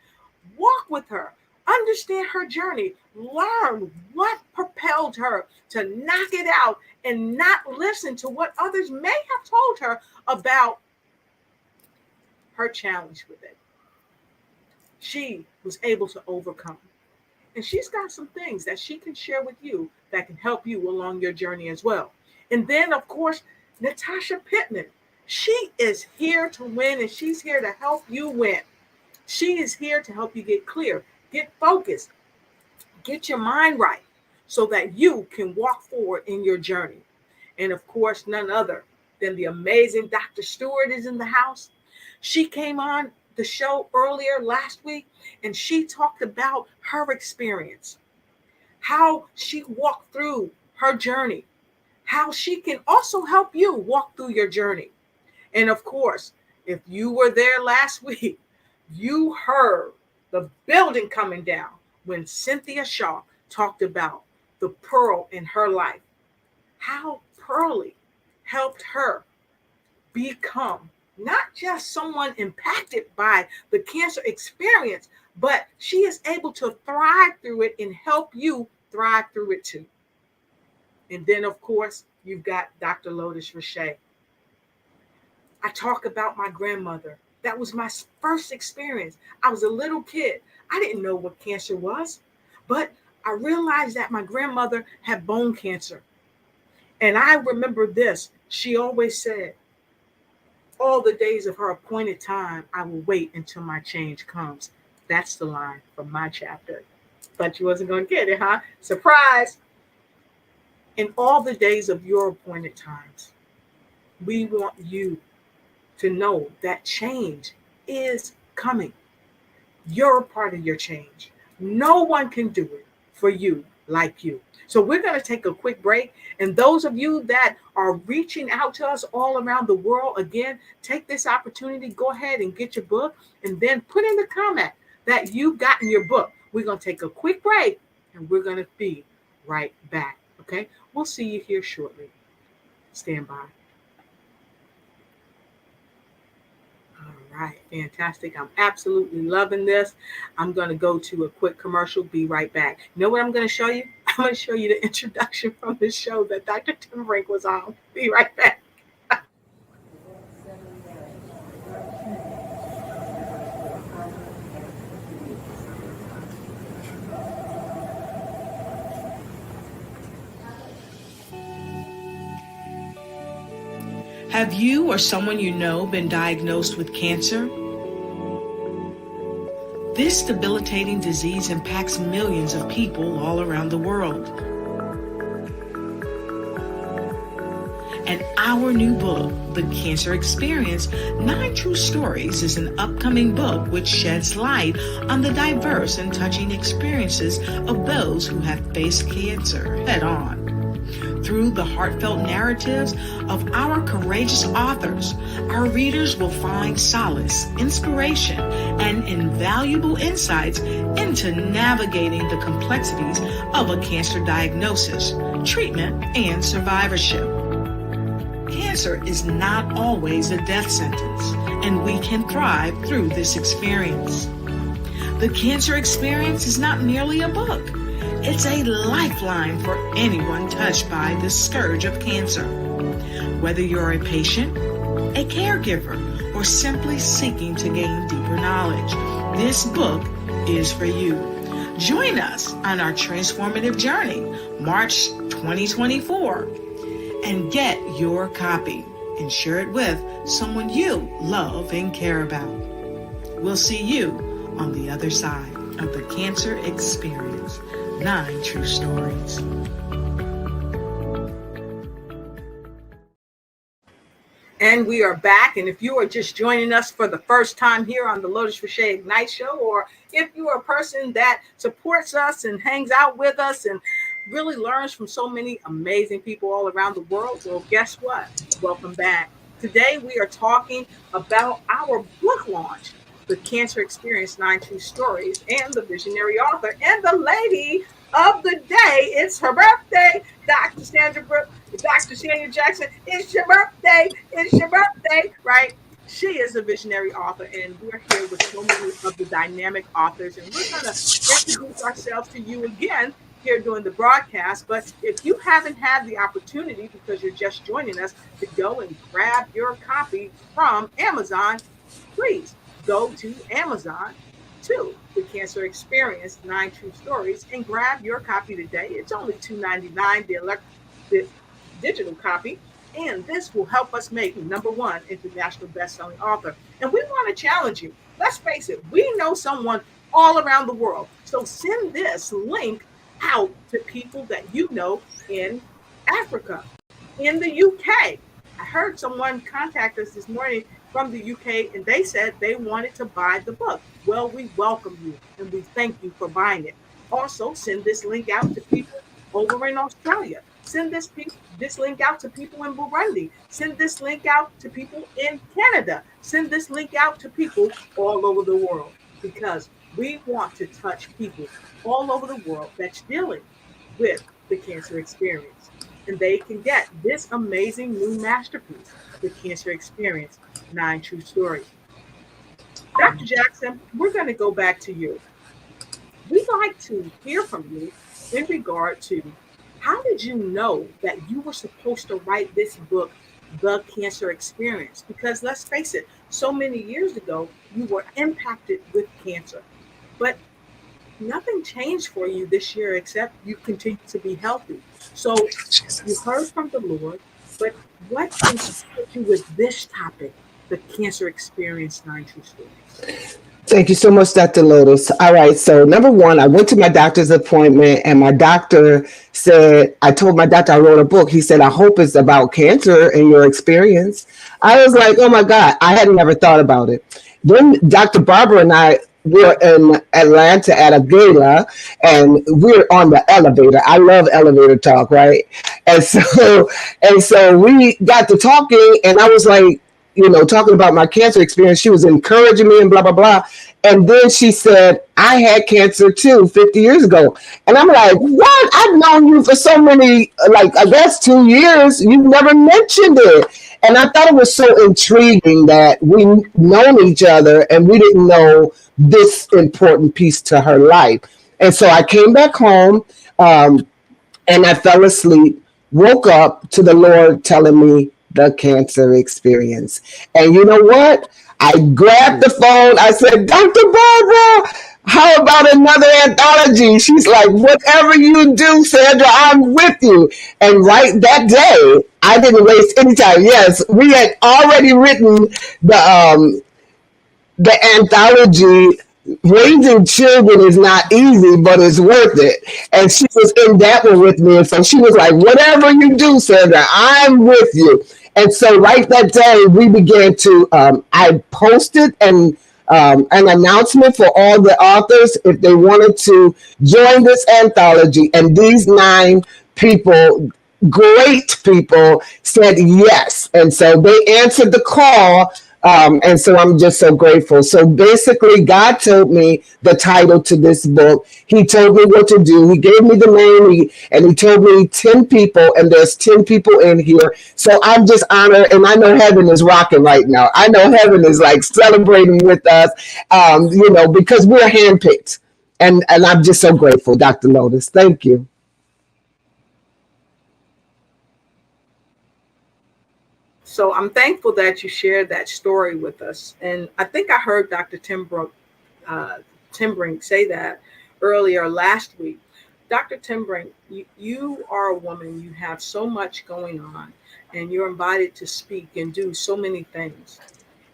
walk with her, understand her journey, learn what propelled her to knock it out and not listen to what others may have told her about her challenge with it. She was able to overcome. And she's got some things that she can share with you that can help you along your journey as well. And then, of course, Natasha Pittman. She is here to win, and she's here to help you win. She is here to help you get clear, get focused, get your mind right so that you can walk forward in your journey. And of course, none other than the amazing Dr. Stewart is in the house. She came on the show earlier last week, and she talked about her experience, how she walked through her journey, how she can also help you walk through your journey. And of course, if you were there last week, you heard the building coming down when Cynthia Shaw talked about the pearl in her life, how Pearlie helped her become not just someone impacted by the cancer experience, but she is able to thrive through it and help you thrive through it too. And then, of course, you've got Dr. Lotus Richey. I talk about my grandmother. That was my first experience. I was a little kid. I didn't know what cancer was, but I realized that my grandmother had bone cancer. And I remember this. She always said, all the days of her appointed time, I will wait until my change comes. That's the line from my chapter. Thought you wasn't going to get it, huh? Surprise. In all the days of your appointed times, we want you to know that change is coming. You're a part of your change. No one can do it for you like you. So we're going to take a quick break. And those of you that are reaching out to us all around the world, again, take this opportunity, go ahead and get your book, and then put in the comment that you've gotten your book. We're going to take a quick break, and we're going to be right back. Okay? We'll see you here shortly. Stand by. All right, fantastic. I'm absolutely loving this. I'm going to go to a quick commercial, be right back. You know what I'm going to show you? I'm going to show you the introduction from the show that Dr. Timbrink was on. Be right back. Have you or someone you know been diagnosed with cancer? This debilitating disease impacts millions of people all around the world. And our new book, The Cancer Experience, 9 True Stories, is an upcoming book which sheds light on the diverse and touching experiences of those who have faced cancer head on. Through the heartfelt narratives of our courageous authors, our readers will find solace, inspiration, and invaluable insights into navigating the complexities of a cancer diagnosis, treatment, and survivorship. Cancer is not always a death sentence, and we can thrive through this experience. The Cancer Experience is not merely a book. It's a lifeline for anyone touched by the scourge of cancer. Whether you're a patient, a caregiver, or simply seeking to gain deeper knowledge, this book is for you. Join us on our transformative journey, March 2024, and get your copy and share it with someone you love and care about. We'll see you on the other side of the Cancer Experience, 9 True Stories. And we are back. And if you are just joining us for the first time here on the Lotus Richey Ignite Show, or if you are a person that supports us and hangs out with us and really learns from so many amazing people all around the world, well, guess what? Welcome back. Today we are talking about our book launch, The Cancer Experience, 9 True Stories, and the visionary author and the lady of the day. It's her birthday, Dr. Sandra Jackson. It's your birthday. It's your birthday, right? She is a visionary author, and we're here with so many of the dynamic authors, and we're going to introduce ourselves to you again here during the broadcast. But if you haven't had the opportunity, because you're just joining us, to go and grab your copy from Amazon, please go to Amazon to The Cancer Experience, 9 True Stories, and grab your copy today. It's only $2.99, the digital copy, and this will help us make #1 international best-selling author. And we want to challenge you. Let's face it, we know someone all around the world. So send this link out to people that you know in Africa, in the UK. I heard someone contact us this morning from the UK, and they said they wanted to buy the book. Well, we welcome you, and we thank you for buying it. Also, send this link out to people over in Australia. Send this link out to people in Burundi. Send this link out to people in Canada. Send this link out to people all over the world, because we want to touch people all over the world that's dealing with the cancer experience. And they can get this amazing new masterpiece, The Cancer Experience, 9 True Stories. Dr. Jackson, we're going to go back to you. We'd like to hear from you in regard to, how did you know that you were supposed to write this book, The Cancer Experience? Because let's face it, so many years ago, you were impacted with cancer. But nothing changed for you this year except you continue to be healthy. So you heard from the Lord, but what inspired you with this topic, The Cancer Experience, 9 True Stories? Thank you so much, Dr. Lotus. All right. So #1, I went to my doctor's appointment, and my doctor said, I told my doctor I wrote a book. He said, I hope it's about cancer and your experience. I was like, oh my God, I had never thought about it. Then Dr. Barbara and I were in Atlanta at a gala, and we're on the elevator. I love elevator talk, right? And so we got to talking, and I was like, talking about my cancer experience. She was encouraging me and blah, blah, blah. And then she said, I had cancer too 50 years ago. And I'm like, what? I've known you for so many, I guess 2 years. You've never mentioned it. And I thought it was so intriguing that we've known each other and we didn't know this important piece to her life. And so I came back home and I fell asleep, woke up to the Lord telling me, The Cancer Experience. And you know what? I grabbed the phone. I said, Dr. Barbara, how about another anthology? She's like, whatever you do, Sandra, I'm with you. And right that day, I didn't waste any time. Yes, we had already written the anthology. Raising children is not easy, but it's worth it. And she was in that one with me. And so she was like, whatever you do, Sandra, I'm with you. And so right that day, we began to, I posted an announcement for all the authors if they wanted to join this anthology. And these 9 people, great people, said yes. And so they answered the call. And so I'm just so grateful. So basically, God told me the title to this book. He told me what to do. He gave me the name, and he told me 10 people, and there's 10 people in here. So I'm just honored, and I know heaven is rocking right now. I know heaven is like celebrating with us, because we're handpicked. And I'm just so grateful, Dr. Lotus. Thank you. So I'm thankful that you shared that story with us. And I think I heard Dr. Tim Timbrink say that earlier last week. Dr. Timbrink, you are a woman. You have so much going on, and you're invited to speak and do so many things.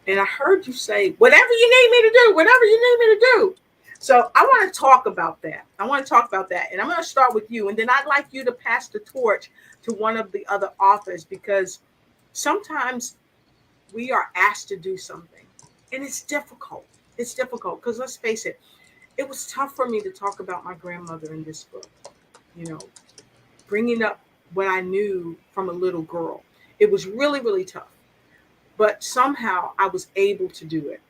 And I heard you say, whatever you need me to do, whatever you need me to do. So I want to talk about that. And I'm going to start with you. And then I'd like you to pass the torch to one of the other authors, because sometimes we are asked to do something and it's difficult. It's difficult because, let's face it, it was tough for me to talk about my grandmother in this book, bringing up what I knew from a little girl. It was really, really tough, but somehow I was able to do it.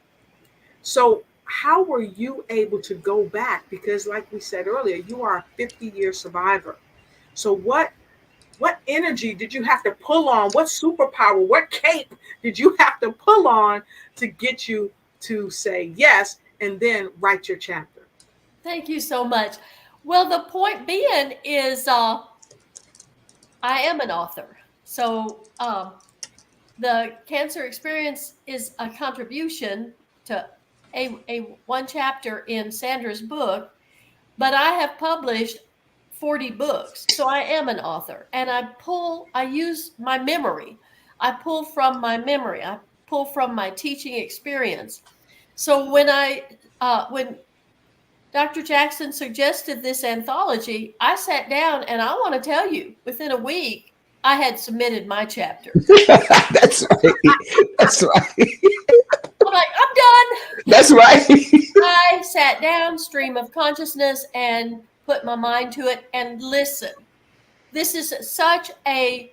So how were you able to go back? Because like we said earlier, you are a 50-year survivor. So what energy did you have to pull on? What superpower, what cape did you have to pull on to get you to say yes and then write your chapter? Thank you so much. Well, the point being is I am an author. So the cancer experience is a contribution to a one chapter in Sandra's book, but I have published 40 books. So I am an author, and I use my memory. I pull from my memory. I pull from my teaching experience. So when Dr. Jackson suggested this anthology, I sat down, and I want to tell you, within a week, I had submitted my chapter. That's right. That's right. I'm like, I'm done. That's right. I sat down, stream of consciousness, and put my mind to it and listen. This is such a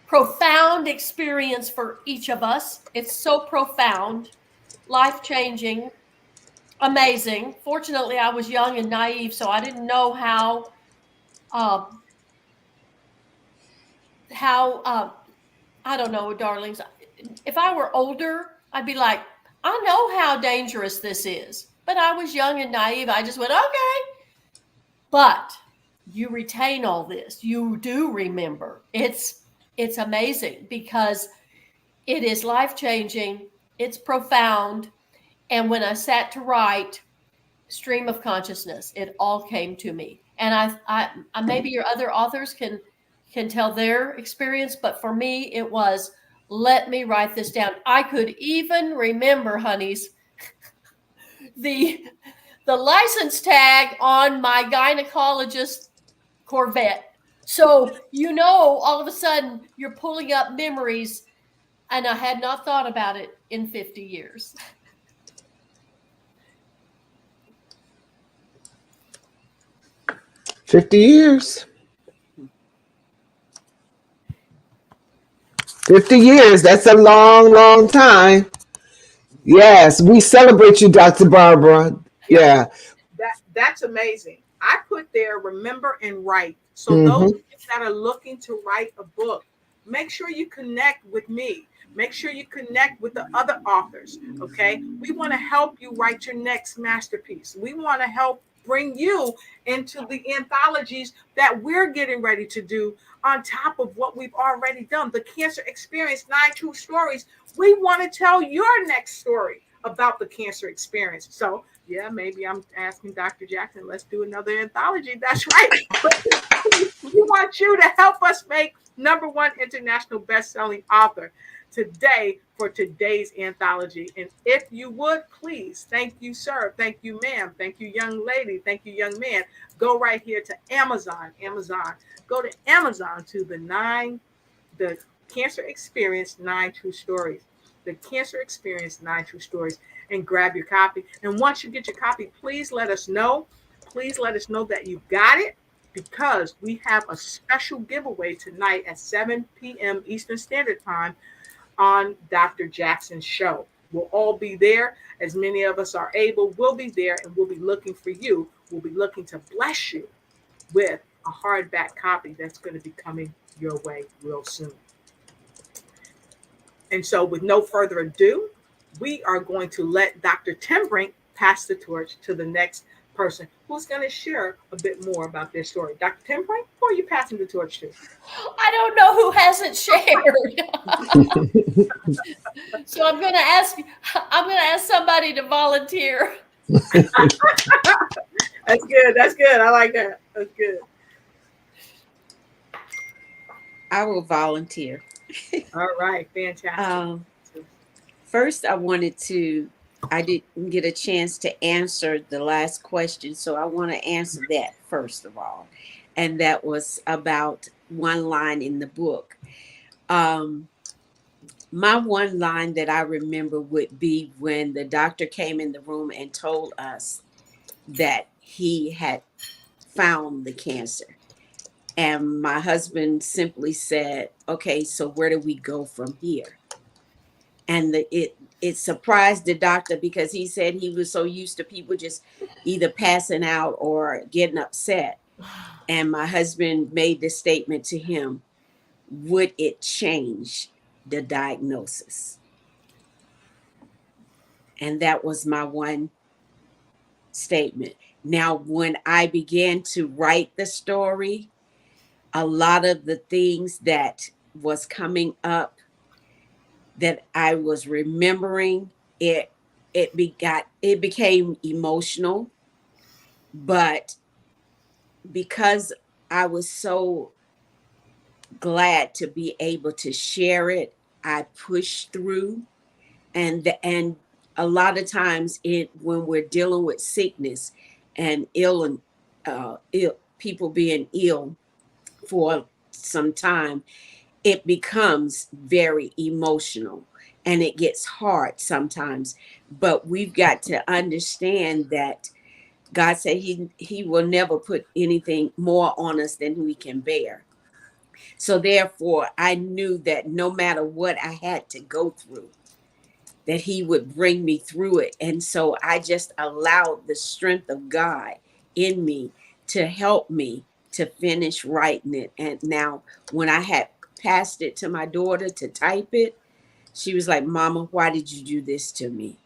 profound experience for each of us. It's so profound, life-changing, amazing. Fortunately, I was young and naive, so I didn't know how I don't know, darlings. If I were older, I'd be like, I know how dangerous this is. But I was young and naive. I just went, okay. But you retain all this. You do remember. It's amazing because it is life-changing. It's profound. And when I sat to write stream of consciousness, it all came to me. And I maybe your other authors can tell their experience, but for me, it was, let me write this down. I could even remember, honeys, the license tag on my gynecologist Corvette. So, all of a sudden you're pulling up memories, and I had not thought about it in 50 years. $50 years. 50 years. That's a long, long time. Yes, we celebrate you, Dr. Barbara. Yeah. That's amazing. I put there, remember and write. So those that are looking to write a book, make sure you connect with me. Make sure you connect with the other authors, okay? We want to help you write your next masterpiece. We want to help bring you into the anthologies that we're getting ready to do on top of what we've already done. The Cancer Experience, 9 True Stories. We want to tell your next story about the cancer experience. So, yeah, maybe I'm asking Dr. Jackson, let's do another anthology. That's right. We want you to help us make #1 international best-selling author today for today's anthology. And if you would, please, thank you, sir. Thank you, ma'am. Thank you, young lady. Thank you, young man. Go right here to Amazon. Go to Amazon to the Cancer Experience 9 True Stories. The Cancer Experience 9 True Stories, and grab your copy. And once you get your copy, please let us know. Please let us know that you got it, because we have a special giveaway tonight at 7 p.m. Eastern Standard Time on Dr. Jackson's show. We'll all be there. As many of us are able, we'll be there, and we'll be looking for you. We'll be looking to bless you with a hardback copy that's going to be coming your way real soon. And so with no further ado, we are going to let Dr. Timbrink pass the torch to the next person who's going to share a bit more about their story. Dr. Timbrink, who are you passing the torch to? I don't know who hasn't shared. So I'm going to ask somebody to volunteer. That's good. That's good. I like that. That's good. I will volunteer. All right. Fantastic. First, I didn't get a chance to answer the last question, so I want to answer that first of all. And that was about one line in the book. My one line that I remember would be when the doctor came in the room and told us that he had found the cancer. And my husband simply said, "Okay, so where do we go from here?" And it surprised the doctor because he said he was so used to people just either passing out or getting upset. And my husband made this statement to him: would it change the diagnosis? And that was my one statement. Now, when I began to write the story, a lot of the things that was coming up that I was remembering, it became emotional. But because I was so glad to be able to share it, I pushed through. And a lot of times when we're dealing with sickness and ill people being ill for some time, it becomes very emotional and it gets hard sometimes. But we've got to understand that God said he will never put anything more on us than we can bear. So therefore, I knew that no matter what I had to go through, that he would bring me through it. And so I just allowed the strength of God in me to help me to finish writing it. And now when I had passed it to my daughter to type it, she was like, "Mama, why did you do this to me?"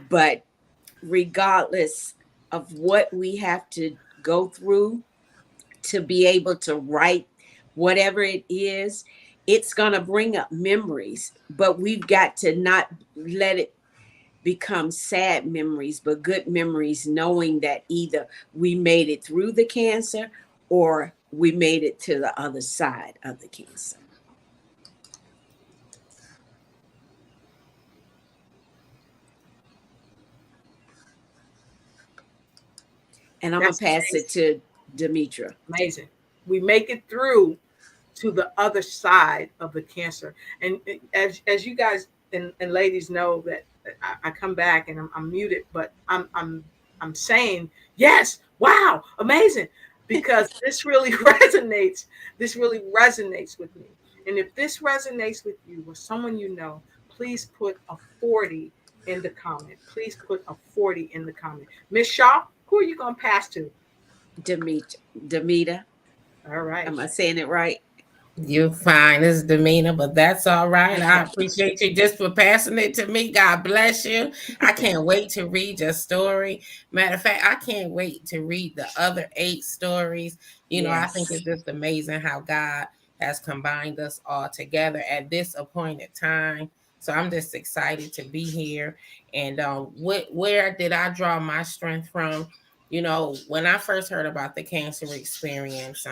But regardless of what we have to go through to be able to write whatever it is, it's going to bring up memories, but we've got to not let it become sad memories, but good memories, knowing that either we made it through the cancer or we made it to the other side of the cancer. And I'm going to pass it to Demetra. Amazing. We make it through to the other side of the cancer. And as you guys and ladies know that I come back and I'm muted, but I'm saying yes, wow, amazing, because this really resonates. This really resonates with me. And if this resonates with you or someone you know, please put a 40 in the comment. Please put a 40 in the comment. Miss Shaw, who are you gonna pass to? Demita. All right. Am I saying it right? You're fine. It's demeanor, but that's all right. I appreciate you just for passing it to me. God bless you. I can't wait to read your story. Matter of fact, I can't wait to read the other 8 stories. You know, I think it's just amazing how God has combined us all together at this appointed time. So I'm just excited to be here. And where did I draw my strength from? You know, when I first heard about the cancer experience,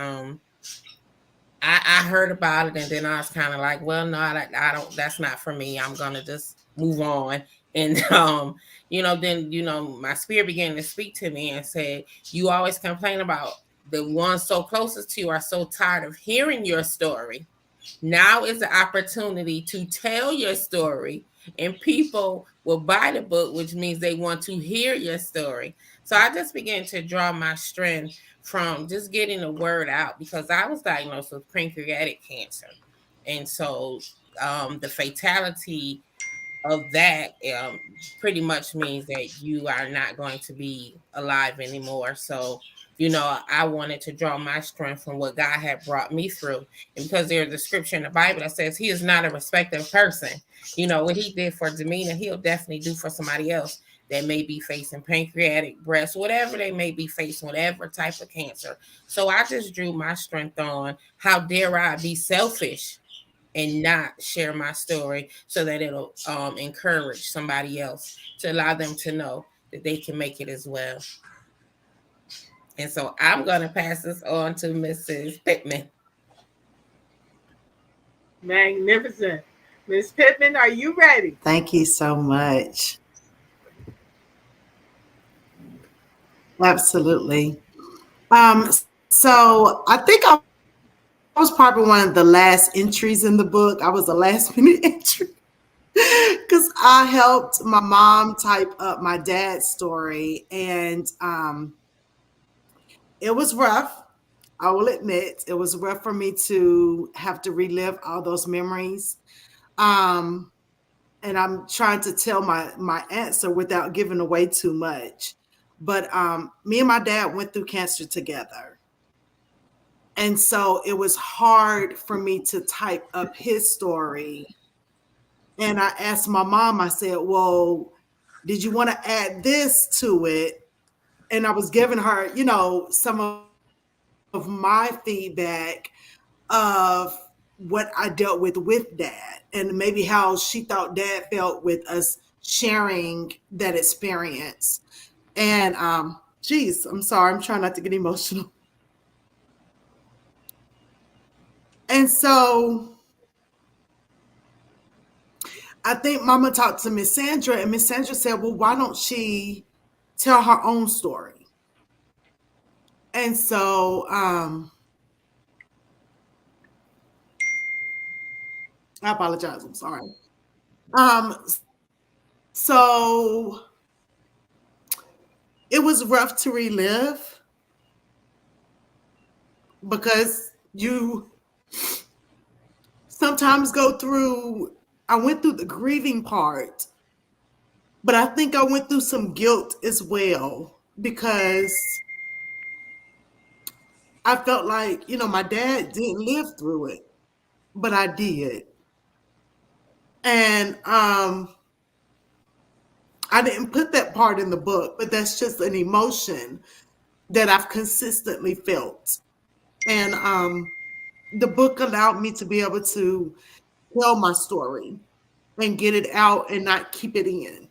I heard about it and then I was kind of like, well, no, I don't, that's not for me. I'm going to just move on. And, then, my spirit began to speak to me and said, you always complain about the ones so closest to you are so tired of hearing your story. Now is the opportunity to tell your story, and people will buy the book, which means they want to hear your story. So I just began to draw my strength from just getting the word out, because I was diagnosed with pancreatic cancer. And so the fatality of that pretty much means that you are not going to be alive anymore. So, I wanted to draw my strength from what God had brought me through. And because there's a scripture in the Bible that says he is not a respecter of person. What he did for Demeanor, he'll definitely do for somebody else that may be facing pancreatic, breast, whatever they may be facing, whatever type of cancer. So I just drew my strength on how dare I be selfish and not share my story so that it'll encourage somebody else, to allow them to know that they can make it as well. And so I'm going to pass this on to Mrs. Pittman. Magnificent. Ms. Pittman, are you ready? Thank you so much. Absolutely. So I think I was probably one of the last entries in the book. I was a last minute entry because I helped my mom type up my dad's story, and it was rough. I will admit it was rough for me to have to relive all those memories. And I'm trying to tell my answer without giving away too much. But me and my dad went through cancer together. And so it was hard for me to type up his story. And I asked my mom, I said, well, did you want to add this to it? And I was giving her, you know, some of my feedback of what I dealt with dad, and maybe how she thought dad felt with us sharing that experience. And geez, I'm sorry, I'm trying not to get emotional. And so I think Mama talked to Miss Sandra, and Miss Sandra said, well, why don't she tell her own story? And so I apologize, I'm sorry. So it was rough to relive because you sometimes go through, I went through the grieving part, but I think I went through some guilt as well because I felt like, you know, my dad didn't live through it, but I did. And I didn't put that part in the book, but that's just an emotion that I've consistently felt. And the book allowed me to be able to tell my story and get it out and not keep it in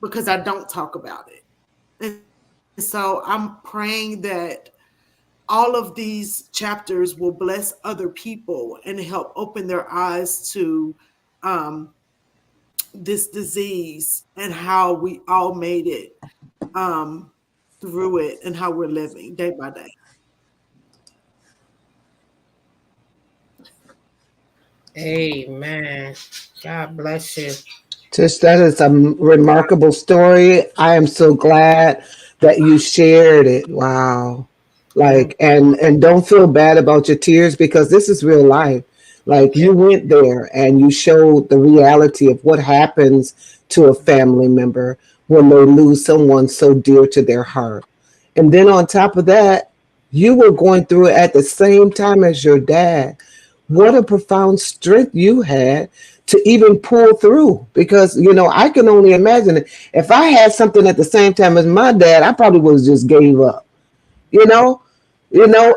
because I don't talk about it. And so I'm praying that all of these chapters will bless other people and help open their eyes to this disease and how we all made it through it and how we're living day by day. Amen. God bless you. Tish, that is a remarkable story. I am so glad that you shared it. Wow. Like, and don't feel bad about your tears because this is real life. Like you went there and you showed the reality of what happens to a family member when they lose someone so dear to their heart. And then on top of that, you were going through it at the same time as your dad. What a profound strength you had to even pull through, because, you know, I can only imagine it. If I had something at the same time as my dad, I probably would have just gave up, you know,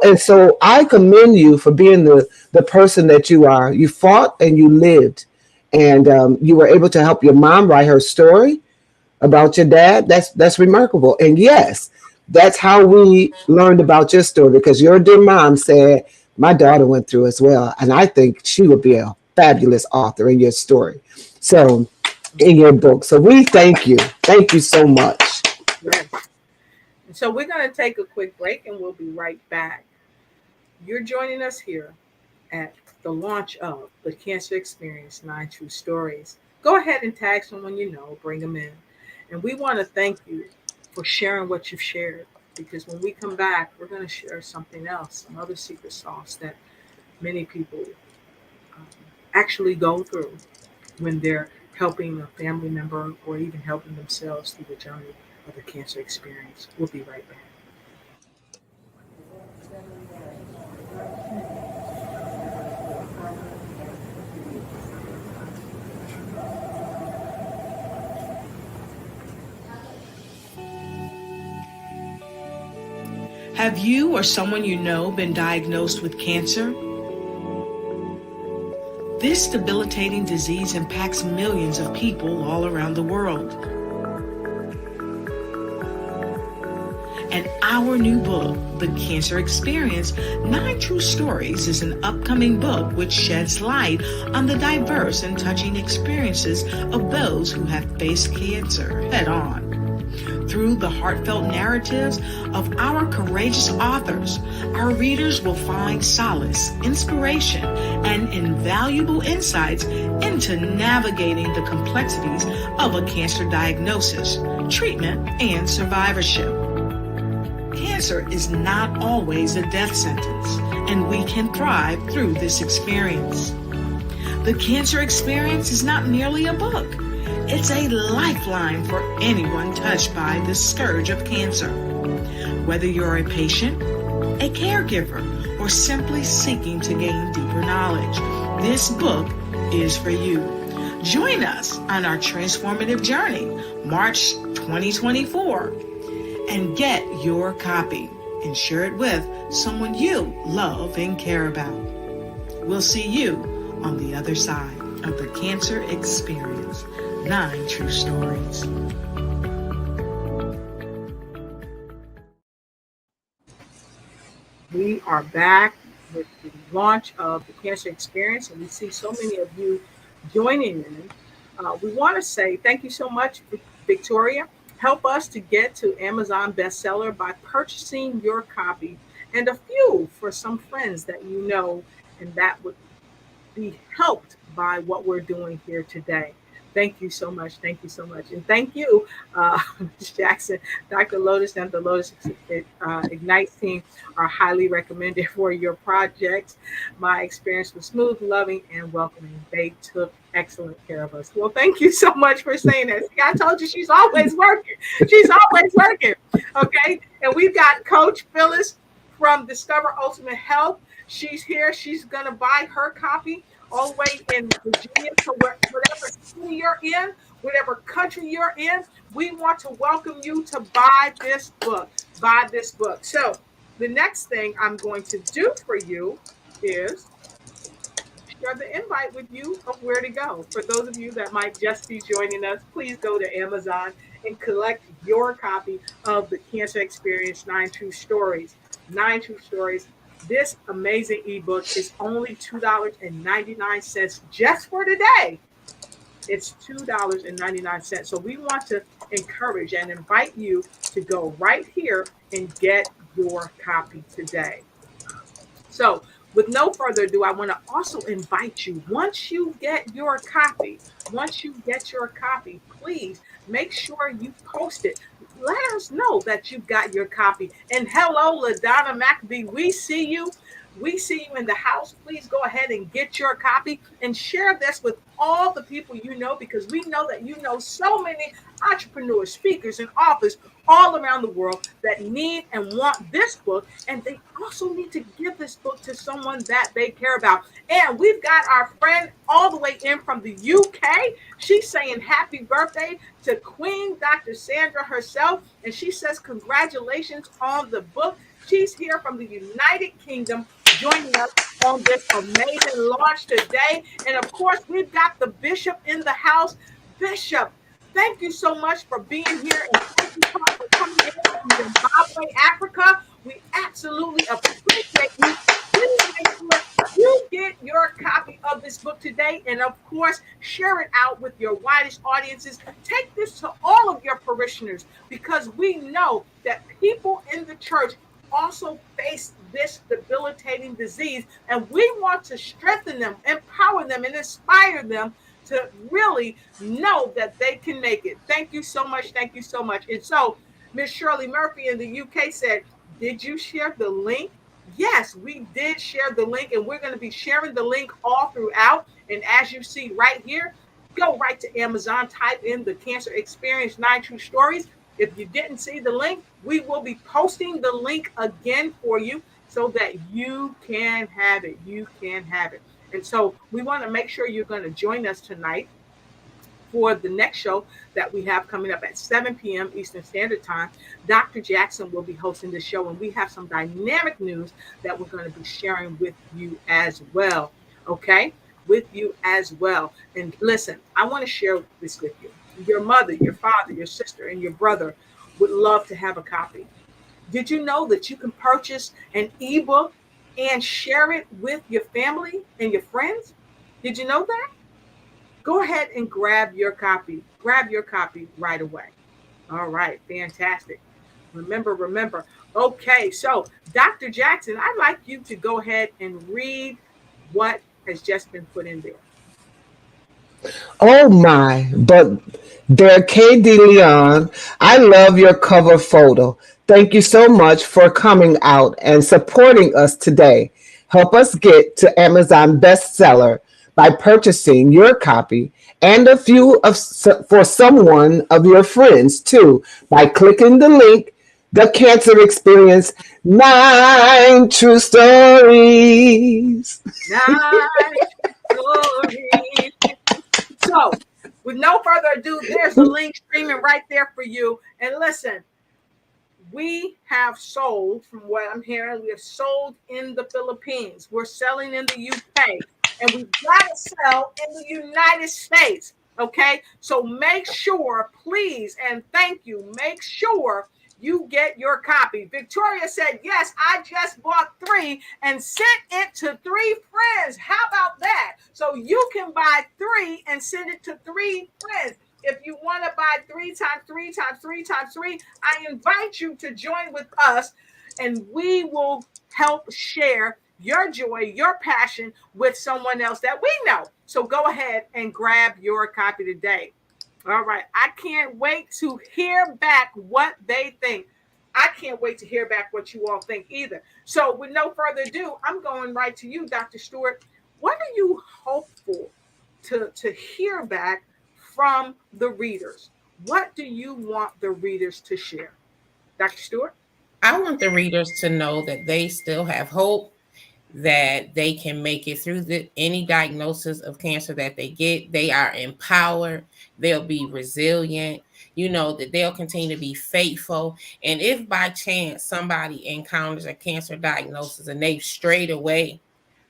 and so I commend you for being the person that you are. You fought and you lived, and you were able to help your mom write her story about your dad. That's remarkable. And yes, that's how we learned about your story, because your dear mom said, my daughter went through as well. And I think she would be a fabulous author in your story. So in your book. So we thank you. Thank you so much. Yes. So we're going to take a quick break and we'll be right back. You're joining us here at the launch of the Cancer Experience 9 True Stories. Go ahead and tag someone you know, bring them in. And we want to thank you for sharing what you've shared, because when we come back, we're going to share something else, some other secret sauce that many people actually go through when they're helping a family member or even helping themselves through the journey of the cancer experience. We'll be right back. Have you or someone you know been diagnosed with cancer? This debilitating disease impacts millions of people all around the world. And our new book, The Cancer Experience, 9 True Stories, is an upcoming book which sheds light on the diverse and touching experiences of those who have faced cancer head on. Through the heartfelt narratives of our courageous authors, our readers will find solace, inspiration, and invaluable insights into navigating the complexities of a cancer diagnosis, treatment, and survivorship. Cancer is not always a death sentence, and we can thrive through this experience. The Cancer Experience is not merely a book. It's a lifeline for anyone touched by the scourge of cancer. Whether you're a patient, a caregiver, or simply seeking to gain deeper knowledge, this book is for you. Join us on our transformative journey, March 2024, and get your copy and share it with someone you love and care about. We'll see you on the other side of the Cancer Experience. 9 True Stories. We are back with the launch of the Cancer Experience, and we see so many of you joining in. We want to say thank you so much, Victoria. Help us to get to Amazon bestseller by purchasing your copy and a few for some friends that you know, and that would be helped by what we're doing here today. Thank you so much. Thank you so much. And thank you, Ms. Jackson, Dr. Lotus, and the Lotus Ignite team are highly recommended for your projects. My experience was smooth, loving, and welcoming. They took excellent care of us. Well, thank you so much for saying that. See, I told you she's always working. She's always working. Okay. And we've got Coach Phyllis from Discover Ultimate Health. She's here. She's going to buy her copy all the way in Virginia. So whatever city you're in, whatever country you're in, we want to welcome you to buy this book. Buy this book. So the next thing I'm going to do for you is share the invite with you of where to go. For those of you that might just be joining us, please go to Amazon and collect your copy of the Cancer Experience 9 True Stories. 9 True Stories. This amazing ebook is only $2.99 just for today. It's $2.99. So we want to encourage and invite you to go right here and get your copy today. So with no further ado, I want to also invite you, once you get your copy, please make sure you post it. Let us know that you got your copy. And hello, LaDonna McAbee, we see you. We see you in the house. Please go ahead and get your copy and share this with all the people you know, because we know that you know so many entrepreneurs, speakers, and authors all around the world that need and want this book, and they also need to give this book to someone that they care about. And we've got our friend all the way in from the UK. She's saying happy birthday to Queen Dr. Sandra herself, and she says congratulations on the book. She's here from the United Kingdom joining us on this amazing launch today. And of course, we've got the Bishop in the house. Bishop, thank you so much for being here, and thank you for coming in from Zimbabwe, Africa. We absolutely appreciate you. Please make sure you get your copy of this book today, and of course, share it out with your widest audiences. Take this to all of your parishioners, because we know that people in the church also face this debilitating disease, and we want to strengthen them, empower them, and inspire them to really know that they can make it. Thank you so much. Thank you so much. And so Miss Shirley Murphy in the UK said, did you share the link? Yes, we did share the link, and we're going to be sharing the link all throughout. And as you see right here, go right to Amazon, type in the Cancer Experience 9 True Stories. If you didn't see the link, we will be posting the link again for you so that you can have it. You can have it. And so we want to make sure you're going to join us tonight for the next show that we have coming up at 7 p.m. Eastern Standard Time. Dr. Jackson will be hosting the show, and we have some dynamic news that we're going to be sharing with you as well. Okay? With you as well. And listen, I want to share this with you. Your mother, your father, your sister, and your brother would love to have a copy. Did you know that you can purchase an ebook and share it with your family and your friends? Did you know that? Go ahead and grab your copy. Grab your copy right away. All right, fantastic. Remember. Okay, so Dr. Jackson, I'd like you to go ahead and read what has just been put in there. Oh my, but there, K. De Leon, I love your cover photo. Thank you so much for coming out and supporting us today. Help us get to Amazon bestseller by purchasing your copy and a few for someone of your friends too by clicking the link, The Cancer Experience, 9 True Stories. 9 stories. So, with no further ado, there's the link streaming right there for you. And listen, we have sold, from what I'm hearing, we have sold in the Philippines. We're selling in the UK. And we've got to sell in the United States. Okay? So make sure, please, and thank you, make sure you get your copy. Victoria said, yes, I just bought 3 and sent it to 3 friends. How about that? So you can buy 3 and send it to 3 friends. If you want to buy 3 times 3 times 3 times 3, I invite you to join with us, and we will help share your joy, your passion with someone else that we know. So go ahead and grab your copy today. All right. I can't wait to hear back what they think. I can't wait to hear back what you all think either. So with no further ado, I'm going right to you, Dr. Stewart. What are you hopeful to hear back from the readers? What do you want the readers to share? Dr. Stewart? I want the readers to know that they still have hope, that they can make it through any diagnosis of cancer that they get. They are empowered. They'll be resilient. You know, that they'll continue to be faithful. And if by chance somebody encounters a cancer diagnosis and they've strayed away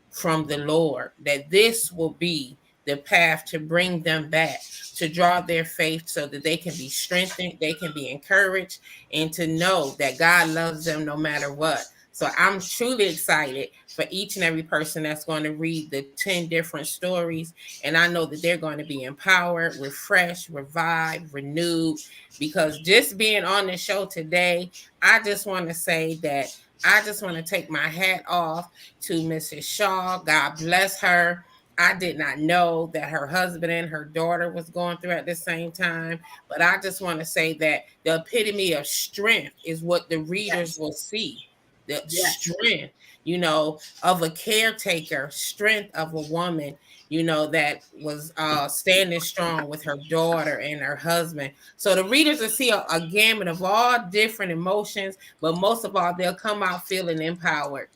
from the Lord, that this will be the path to bring them back, to draw their faith so that they can be strengthened, they can be encouraged, and to know that God loves them no matter what. So I'm truly excited for each and every person that's going to read the 10 different stories. And I know that they're going to be empowered, refreshed, revived, renewed, because just being on the show today, I just want to say that I just want to take my hat off to Mrs. Shaw. God bless her. I did not know that her husband and her daughter was going through at the same time. But I just want to say that the epitome of strength is what the readers will see. The strength, you know, of a caretaker, strength of a woman, you know, that was standing strong with her daughter and her husband. So the readers will see a gamut of all different emotions, but most of all, they'll come out feeling empowered.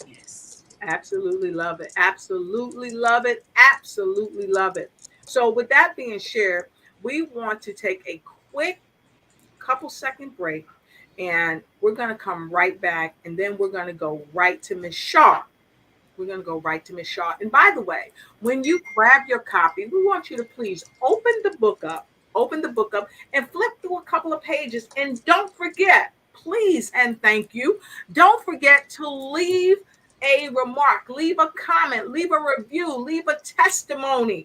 Yes, absolutely love it. Absolutely love it. Absolutely love it. So with that being shared, we want to take a quick couple-second break. And we're going to come right back, and then we're going to go right to Miss Shaw. We're going to go right to Miss Shaw. And by the way, when you grab your copy, we want you to please open the book up, and flip through a couple of pages. And don't forget, please, and thank you, don't forget to leave a remark, leave a comment, leave a review, leave a testimony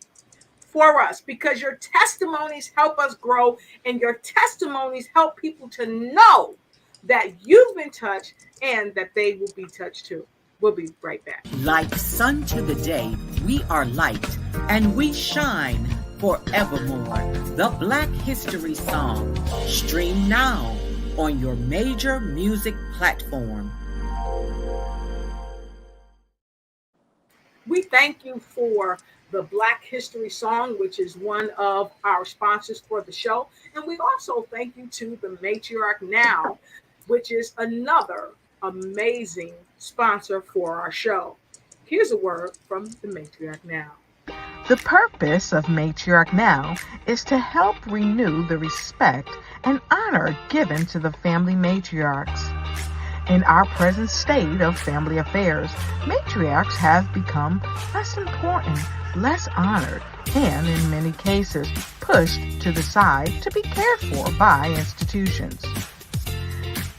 for us, because your testimonies help us grow, and your testimonies help people to know that you've been touched and that they will be touched too. We'll be right back. Like sun to the day, we are light and we shine forevermore. The Black History Song. Stream now on your major music platform. We thank you for the Black History Song, which is one of our sponsors for the show. And we also thank you to the Matriarch Now, which is another amazing sponsor for our show. Here's a word from the Matriarch Now. The purpose of Matriarch Now is to help renew the respect and honor given to the family matriarchs. In our present state of family affairs, matriarchs have become less important, less honored, and in many cases pushed to the side to be cared for by institutions.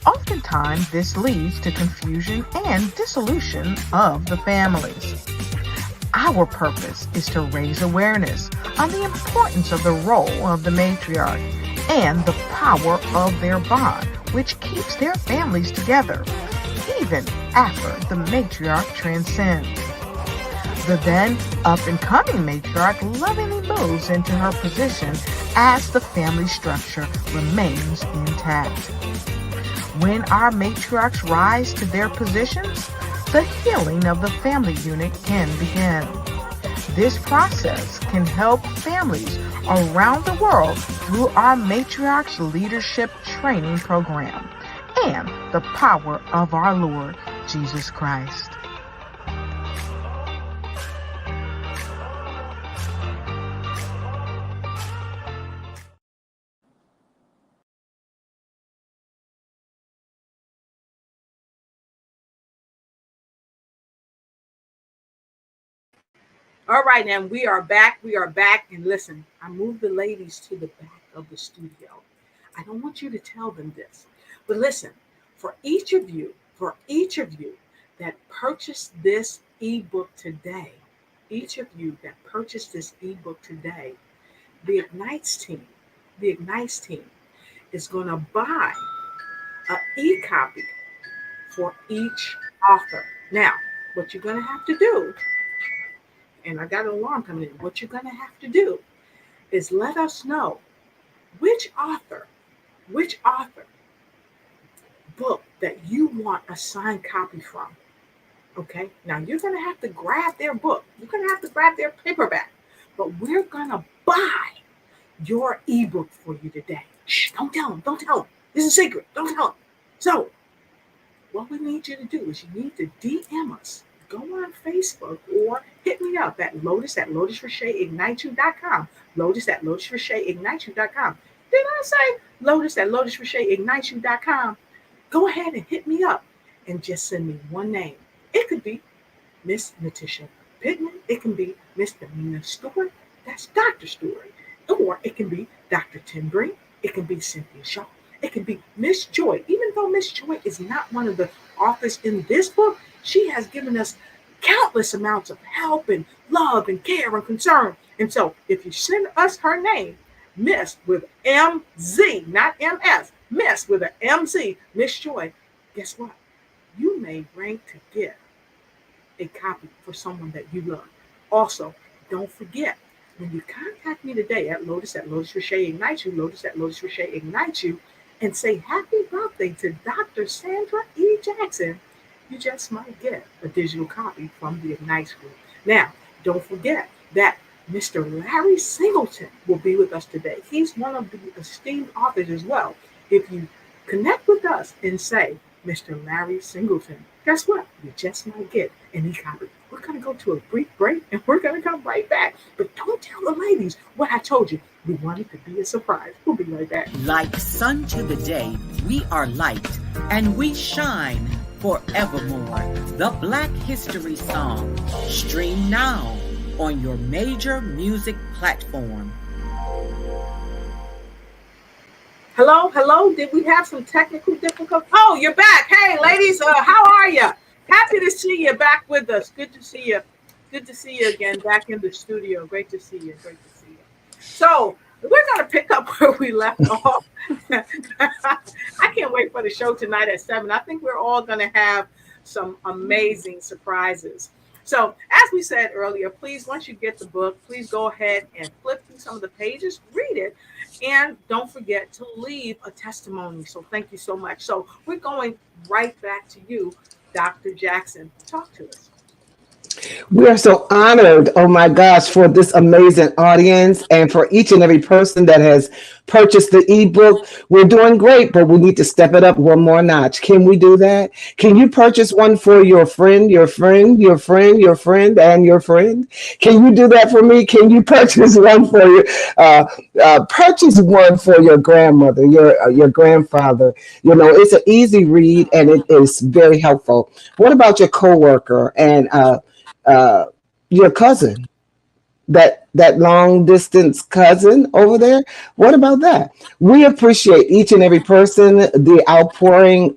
Oftentimes, this leads to confusion and dissolution of the families. Our purpose is to raise awareness on the importance of the role of the matriarch and the power of their bond, which keeps their families together, even after the matriarch transcends. The then up-and-coming matriarch lovingly moves into her position as the family structure remains intact. When our matriarchs rise to their positions, the healing of the family unit can begin. This process can help families around the world through our Matriarchs Leadership Training Program and the power of our Lord Jesus Christ. All right, and we are back. We are back. And listen, I moved the ladies to the back of the studio. I don't want you to tell them this, but listen, for each of you that purchased this ebook today, the Ignites team is going to buy an e-copy for each author. Now, what you're going to have to do, and I got an alarm coming in, what you're going to have to do is let us know which author book that you want a signed copy from. Okay, now you're going to have to grab their book. You're going to have to grab their paperback, but we're going to buy your ebook for you today. Shh, don't tell them. This is a secret. Don't tell them. So what we need you to do is you need to DM us. Go on Facebook or hit me up at lotus@lotusrocheteigniteyou.com. lotus@lotusrocheteigniteyou.com. Did I say lotus@lotusrocheteigniteyou.com? Go ahead and hit me up and just send me one name. It could be Miss Natisha Pittman. It can be Miss Damina Stewart. That's Dr. Stewart. Or it can be Dr. Tim Green. It can be Cynthia Shaw. It can be Miss Joy. Even though Miss Joy is not one of the authors in this book, she has given us countless amounts of help and love and care and concern. And so if you send us her name, Miss with MZ, not MS, Miss with an MZ, Miss Joy, guess what? You may rank to get a copy for someone that you love. Also, don't forget, when you contact me today at lotus@lotusrocheteigniteyou, lotus@lotusrocheteigniteyou, and say happy birthday to Dr. Sandra E. Jackson, you just might get a digital copy from the Ignites group. Now, don't forget that Mr. Larry Singleton will be with us today. He's one of the esteemed authors as well. If you connect with us and say, Mr. Larry Singleton, guess what? You just might get an e-copy. We're going to go to a brief break and we're going to come right back. But don't tell the ladies what I told you. We want it to be a surprise. We'll be right back. Like sun to the day, we are light and we shine forevermore. The Black History Song. Stream now on your major music platform. Hello. Did we have some technical difficulties? Oh, you're back. Hey, ladies, how are you? Happy to see you back with us. Good to see you. Good to see you again back in the studio. Great to see you. So we're going to pick up where we left off. I can't wait for the show tonight at 7. I think we're all going to have some amazing surprises. So as we said earlier, please, once you get the book, please go ahead and flip through some of the pages, read it, and don't forget to leave a testimony. So thank you so much. So we're going right back to you, Dr. Jackson. Talk to us. We are so honored, oh my gosh, for this amazing audience and for each and every person that has purchased the ebook. We're doing great, but we need to step it up one more notch. Can we do that? Can you purchase one for your friend, your friend, your friend, your friend, and your friend? Can you do that for me? Can you purchase one for your purchase one for your grandmother, your grandfather? You know, it's an easy read and it is very helpful. What about your coworker and your cousin, that long distance cousin over there. What about that? We appreciate each and every person, the outpouring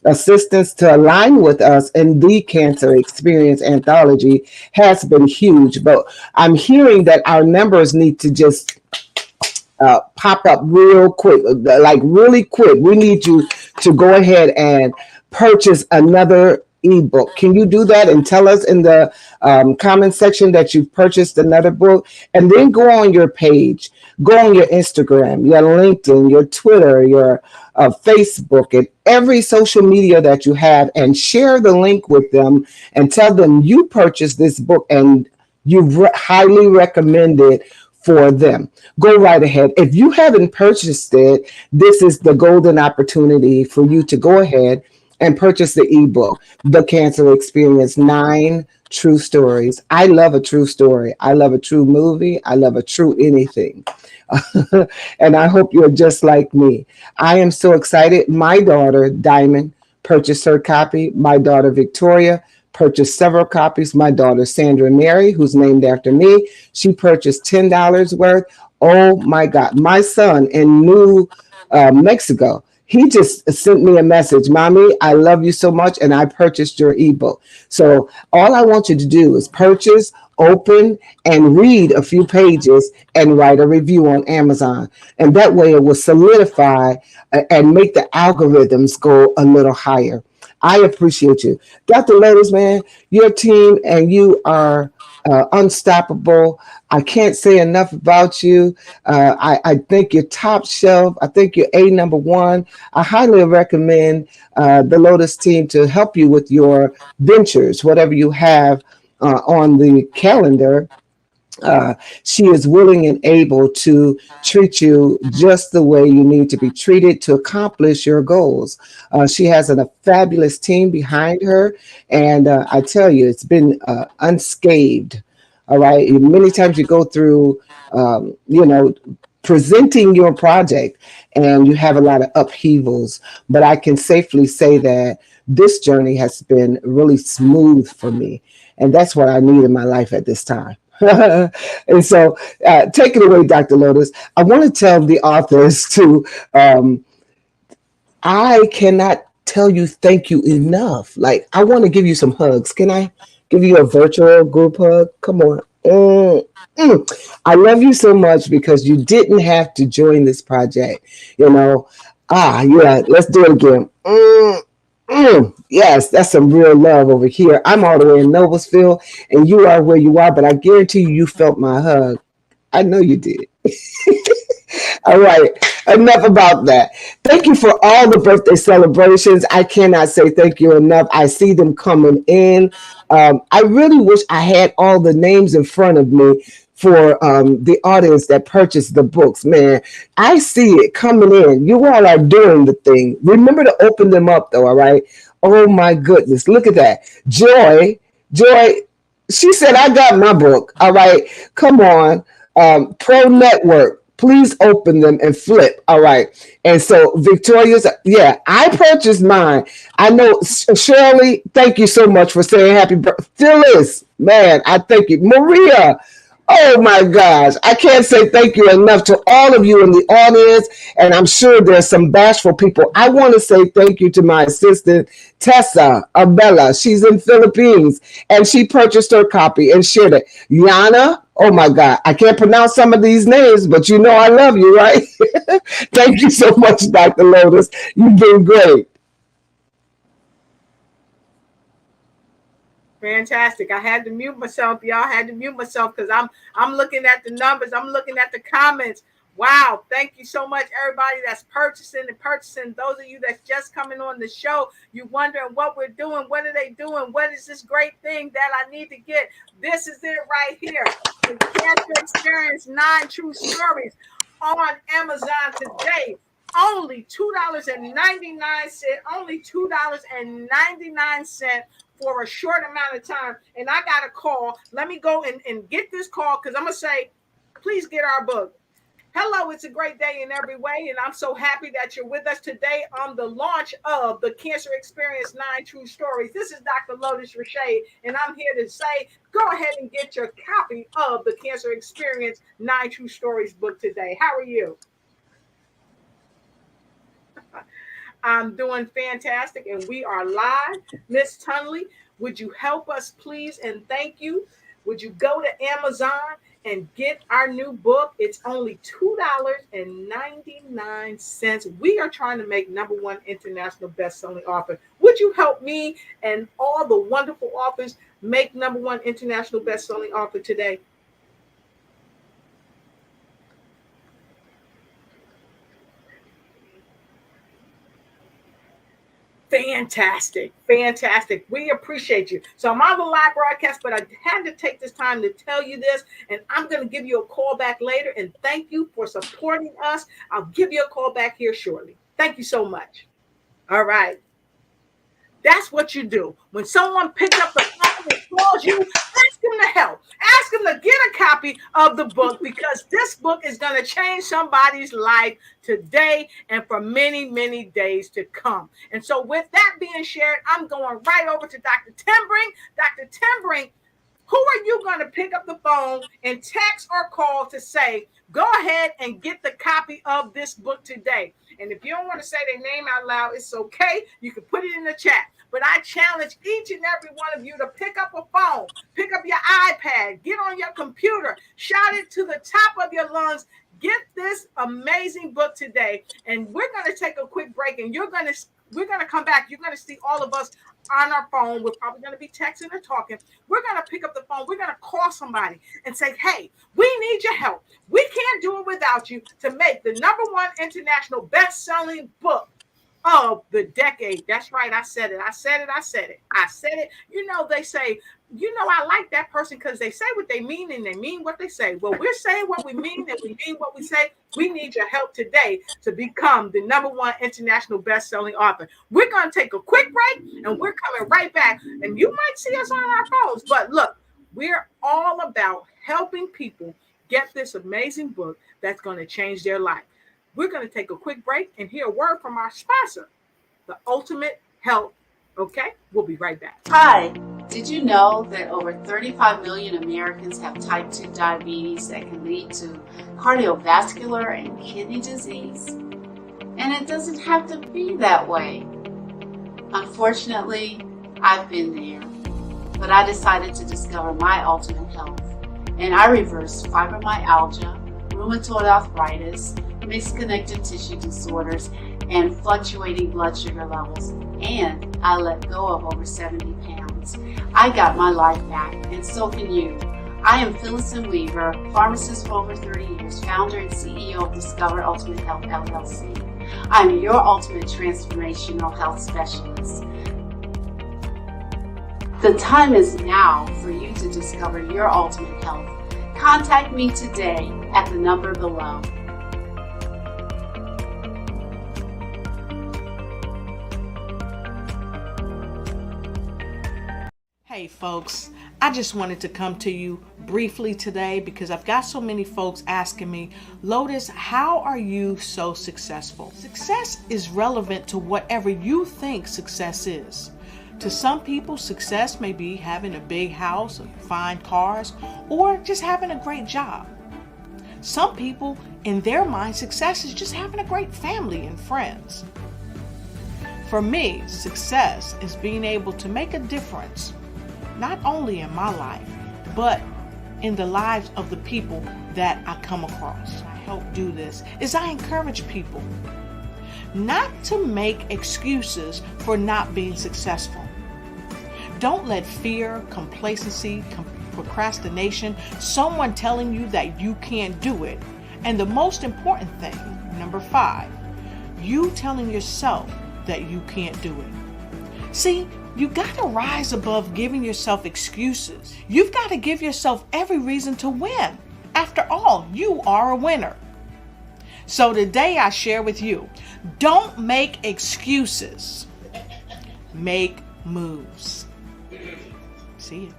assistance to align with us in the Cancer Experience Anthology has been huge. But I'm hearing that our numbers need to just pop up real quick, like really quick. We need you to go ahead and purchase another ebook. Can you do that and tell us in the comment section that you've purchased another book? And then go on your page, go on your Instagram, your LinkedIn, your Twitter, your Facebook, and every social media that you have, and share the link with them and tell them you purchased this book and you highly recommend it for them. Go right ahead. If you haven't purchased it, this is the golden opportunity for you to go ahead and purchase the ebook, The Cancer Experience, 9 True Stories. I love a true story. I love a true movie. I love a true anything. And I hope you're just like me. I am so excited. My daughter, Diamond, purchased her copy. My daughter, Victoria, purchased several copies. My daughter, Sandra Mary, who's named after me, she purchased $10 worth. Oh my God. My son in New Mexico, he just sent me a message. Mommy, I love you so much, and I purchased your ebook. So all I want you to do is purchase, open, and read a few pages and write a review on Amazon. And that way it will solidify and make the algorithms go a little higher. I appreciate you. Dr. Lotus, man, your team and you are unstoppable. I can't say enough about you. I think you're top shelf. I think you're number one. I highly recommend the Lotus team to help you with your ventures, whatever you have on the calendar. She is willing and able to treat you just the way you need to be treated to accomplish your goals. She has a fabulous team behind her, and I tell you, it's been unscathed. All right. Many times you go through, presenting your project, and you have a lot of upheavals, but I can safely say that this journey has been really smooth for me, and that's what I need in my life at this time. And so take it away, Dr. Lotus. I want to tell the authors to, I cannot tell you thank you enough. Like, I want to give you some hugs. Can I give you a virtual group hug? Come on. I love you so much because you didn't have to join this project. Yeah, let's do it again. Yes, that's some real love over here. I'm all the way in Noblesville, and you are where you are, but I guarantee you felt my hug. I know you did. All right, enough about that. Thank you for all the birthday celebrations. I cannot say thank you enough. I see them coming in. I really wish I had all the names in front of me for the audience that purchased the books. Man, I see it coming in. You all are doing the thing. Remember to open them up, though, all right? Oh, my goodness. Look at that. Joy, she said, I got my book. All right, come on. Pro Network. Please open them and flip. All right. And so Victoria's, yeah, I purchased mine. I know Shirley, thank you so much for saying happy birthday. Phyllis, man, I thank you. Maria, oh my gosh, I can't say thank you enough to all of you in the audience. And I'm sure there's some bashful people. I want to say thank you to my assistant, Tessa Abella. She's in Philippines, and she purchased her copy and shared it. Yana, oh my God, I can't pronounce some of these names, but you know I love you, right? Thank you so much, Dr. Lotus. You've been great. Fantastic. I had to mute myself, y'all. I had to mute myself because I'm looking at the numbers. I'm looking at the comments. Wow. Thank you so much, everybody that's purchasing. Those of you that's just coming on the show, you wondering what we're doing. What are they doing? What is this great thing that I need to get? This is it right here. The Cancer Experience 9 True Stories on Amazon today. Only $2.99. Only $2.99 for a short amount of time. And I got a call. Let me go and get this call because I'm going to say, please get our book. Hello, it's a great day in every way, and I'm so happy that you're with us today on the launch of the Cancer Experience 9 True Stories. This is Dr. Lotus Rashay, and I'm here to say, go ahead and get your copy of the Cancer Experience 9 True Stories book today. How are you? I'm doing fantastic, and we are live. Miss Tunley, would you help us, please, and thank you? Would you go to Amazon and get our new book? It's only $2.99. We are trying to make #1 international best-selling author. Would you help me and all the wonderful authors make #1 international best-selling author today? Fantastic. Fantastic. We appreciate you. So I'm on the live broadcast, but I had to take this time to tell you this, and I'm going to give you a call back later. And thank you for supporting us. I'll give you a call back here shortly. Thank you so much. All right. That's what you do. When someone picks up the phone and calls you, ask them to help. Ask them to get a copy of the book, because this book is going to change somebody's life today and for many, many days to come. And so with that being shared, I'm going right over to Dr. Timbring. Dr. Timbring, who are you going to pick up the phone and text or call to say, go ahead and get the copy of this book today? And if you don't want to say their name out loud, it's okay. You can put it in the chat. But I challenge each and every one of you to pick up a phone, pick up your iPad, get on your computer, shout it to the top of your lungs. Get this amazing book today. And we're going to take a quick break, and we're going to come back. You're going to see all of us on our phone. We're probably going to be texting or talking. We're going to pick up the phone. We're going to call somebody and say, hey, we need your help. We can't do it without you to make the #1 international best-selling book of the decade. That's right. I said it. I said it. I said it. I said it. You know, they say, you know, I like that person because they say what they mean and they mean what they say. Well, we're saying what we mean and we mean what we say. We need your help today to become the #1 international best-selling author. We're going to take a quick break, and we're coming right back. And you might see us on our phones, but look, we're all about helping people get this amazing book that's going to change their life. We're going to take a quick break and hear a word from our sponsor, The Ultimate Health. Okay, we'll be right back. Hi, did you know that over 35 million Americans have type 2 diabetes that can lead to cardiovascular and kidney disease? And it doesn't have to be that way. Unfortunately, I've been there, but I decided to discover my Ultimate Health, and I reversed fibromyalgia, rheumatoid arthritis, mixed connective tissue disorders, and fluctuating blood sugar levels, and I let go of over 70 pounds. I got my life back, and so can you. I am Phyllis M. Weaver, pharmacist for over 30 years, founder and CEO of Discover Ultimate Health LLC. I am your ultimate transformational health specialist. The time is now for you to discover your ultimate health. Contact me today at the number below. Hey folks, I just wanted to come to you briefly today because I've got so many folks asking me, Lotus, how are you so successful? Success is relevant to whatever you think success is. To some people, success may be having a big house, fine cars, or just having a great job. Some people, in their mind, success is just having a great family and friends. For me, success is being able to make a difference, not only in my life, but in the lives of the people that I come across. I help do this is I encourage people not to make excuses for not being successful. Don't let fear, complacency, procrastination, someone telling you that you can't do it, and the most important thing, number 5, you telling yourself that you can't do it. See, you got to rise above giving yourself excuses. You've got to give yourself every reason to win. After all, you are a winner. So today I share with you, don't make excuses. Make moves. See you.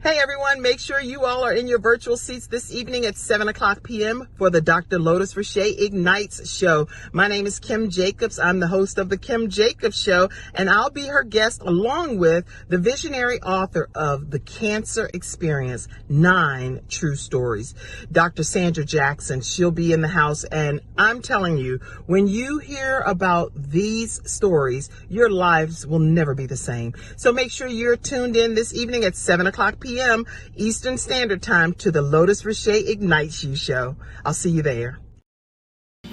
Hey everyone, make sure you all are in your virtual seats this evening at 7 o'clock p.m. for the Dr. Lotus Rashay Ignites show. My name is Kim Jacobs. I'm the host of the Kim Jacobs Show, and I'll be her guest along with the visionary author of The Cancer Experience, 9 True Stories, Dr. Sandra Jackson. She'll be in the house, and I'm telling you, when you hear about these stories, your lives will never be the same. So make sure you're tuned in this evening at 7 o'clock p.m. Eastern Standard Time to the Lotus Rashay Ignites You show. I'll see you there.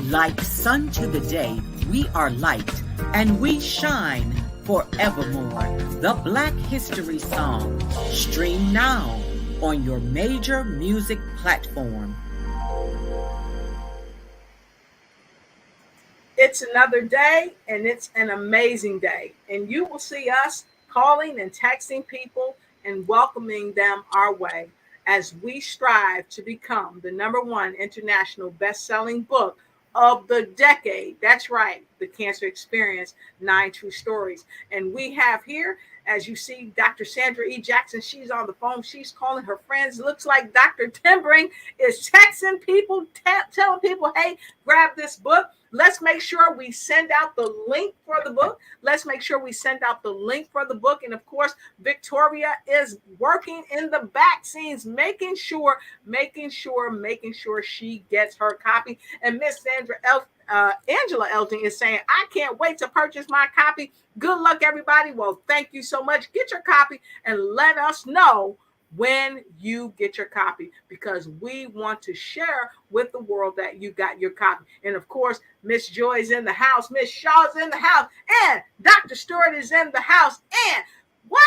Like sun to the day, we are light and we shine forevermore. The Black History Song. Stream now on your major music platform. It's another day, and it's an amazing day. And you will see us calling and texting people and welcoming them our way as we strive to become the #1 international best-selling book of the decade. That's right, The Cancer Experience, 9 True Stories. And we have here, as you see, Dr. Sandra E. Jackson. She's on the phone. She's calling her friends. Looks like Dr. Timbering is texting people, telling people, hey, grab this book. Let's make sure we send out the link for the book. Let's make sure we send out the link for the book. And of course, Victoria is working in the back scenes, making sure she gets her copy. And Miss Angela Elton is saying, I can't wait to purchase my copy. Good luck, everybody. Well, thank you so much. Get your copy and let us know when you get your copy, because we want to share with the world that you got your copy. And of course, Miss Joy is in the house, Miss Shaw's in the house, and Dr. Stewart is in the house, and what?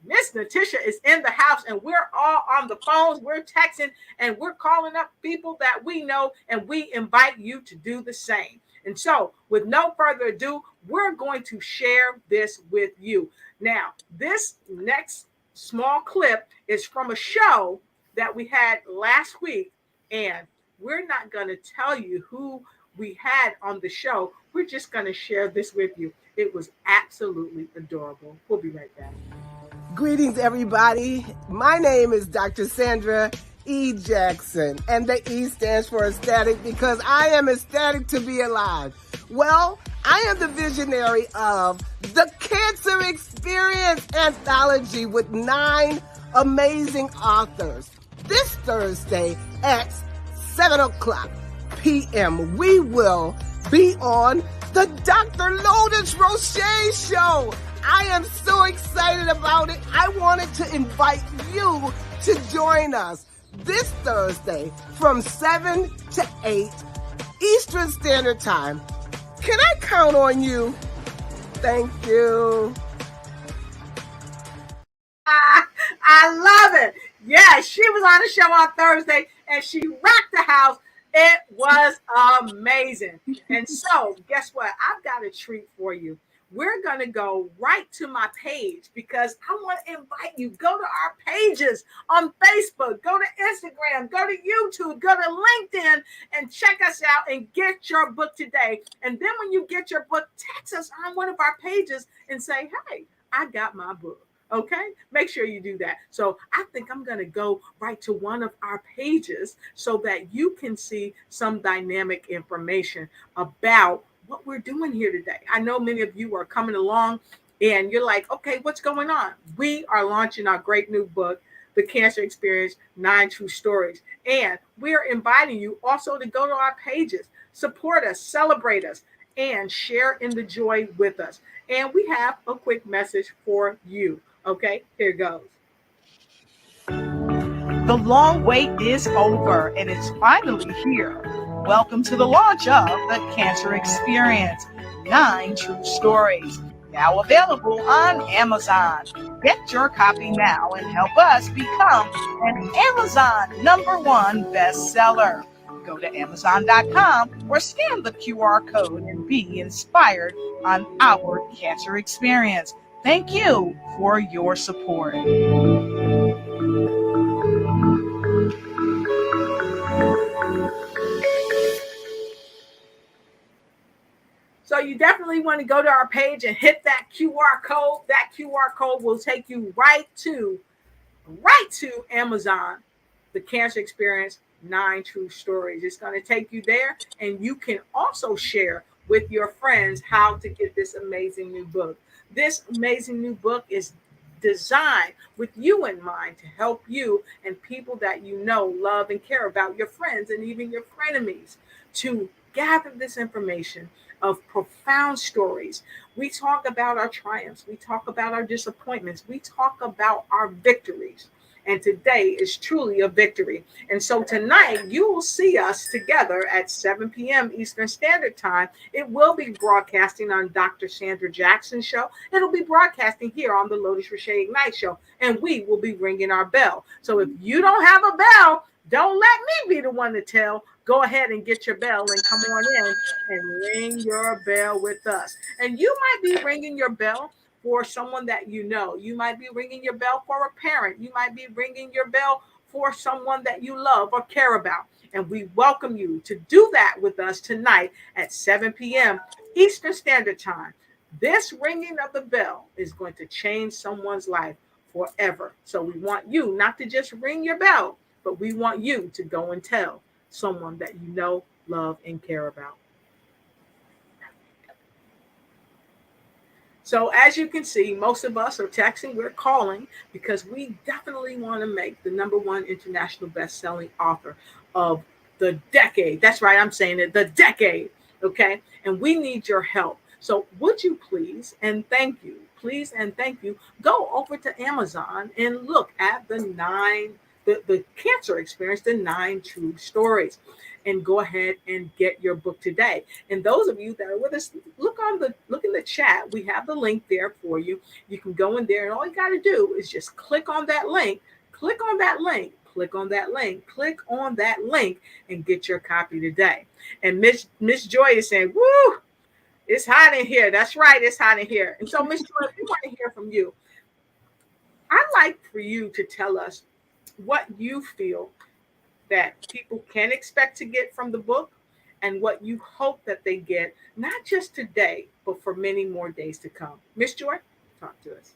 Miss Natisha is in the house, and we're all on the phones, we're texting, and we're calling up people that we know, and we invite you to do the same. And so, with no further ado, we're going to share this with you. Now, this next small clip is from a show that we had last week, and we're not going to tell you who we had on the show. We're just going to share this with you. It was absolutely adorable. We'll be right back. Greetings, everybody. My name is Dr. Sandra E. Jackson, and the E stands for ecstatic because I am ecstatic to be alive. Well, I am the visionary of The Cancer Experience anthology with 9 amazing authors. This Thursday at 7 o'clock p.m., we will be on the Dr. Lotus Rashay Show. I am so excited about it. I wanted to invite you to join us this Thursday from 7 to 8 Eastern Standard Time. Can I count on you? Thank you. I love it. Yeah, she was on the show on Thursday, and she rocked the house. It was amazing. And so, guess what? I've got a treat for you. We're going to go right to my page because I want to invite you. Go to our pages on Facebook, go to Instagram, go to YouTube, go to LinkedIn, and check us out and get your book today. And then when you get your book, text us on one of our pages and say, hey, I got my book. Okay, make sure you do that. So I think I'm going to go right to one of our pages so that you can see some dynamic information about what we're doing here today. I know many of you are coming along and you're like, okay, what's going on? We are launching our great new book, The Cancer Experience, 9 True Stories. And we're inviting you also to go to our pages, support us, celebrate us, and share in the joy with us. And we have a quick message for you. Okay, here goes. The long wait is over and it's finally here. Welcome to the launch of The Cancer Experience, 9 True Stories, now available on Amazon. Get your copy now and help us become an Amazon #1 bestseller. Go to Amazon.com or scan the QR code and be inspired on our cancer experience. Thank you for your support. So you definitely want to go to our page and hit that QR code. That QR code will take you right to right to Amazon, The Cancer Experience 9 True Stories. It's going to take you there, and you can also share with your friends how to get this amazing new book. This amazing new book is designed with you in mind to help you and people that you know, love, and care about, your friends and even your frenemies, to gather this information of profound stories. We talk about our triumphs, we talk about our disappointments, we talk about our victories. And today is truly a victory. And so tonight, you will see us together at 7 p.m. Eastern Standard Time. It will be broadcasting on Dr. Sandra Jackson Show. It'll be broadcasting here on the Lotus Rashay Ignite Show. And we will be ringing our bell. So if you don't have a bell, don't let me be the one to tell. Go ahead and get your bell and come on in and ring your bell with us. And you might be ringing your bell for someone that you know. You might be ringing your bell for a parent. You might be ringing your bell for someone that you love or care about. And we welcome you to do that with us tonight at 7 p.m. Eastern Standard Time. This ringing of the bell is going to change someone's life forever. So we want you not to just ring your bell, but we want you to go and tell someone that you know, love, and care about. So as you can see, most of us are texting, we're calling, because we definitely want to make the #1 international best-selling author of the decade. That's right, I'm saying it, the decade, okay? And we need your help. So would you please and thank you, go over to Amazon and look at the Cancer Experience, the 9 True Stories, and go ahead and get your book today. And those of you that are with us, look in the chat. We have the link there for you. You can go in there, and all you got to do is just click on that link, click on that link, click on that link, click on that link, and get your copy today. And Miss Joy is saying, "Woo, it's hot in here." That's right, it's hot in here. And so, Miss Joy, we want to hear from you. I'd like for you to tell us what you feel that people can expect to get from the book, and what you hope that they get, not just today, but for many more days to come. Miss Joy, talk to us.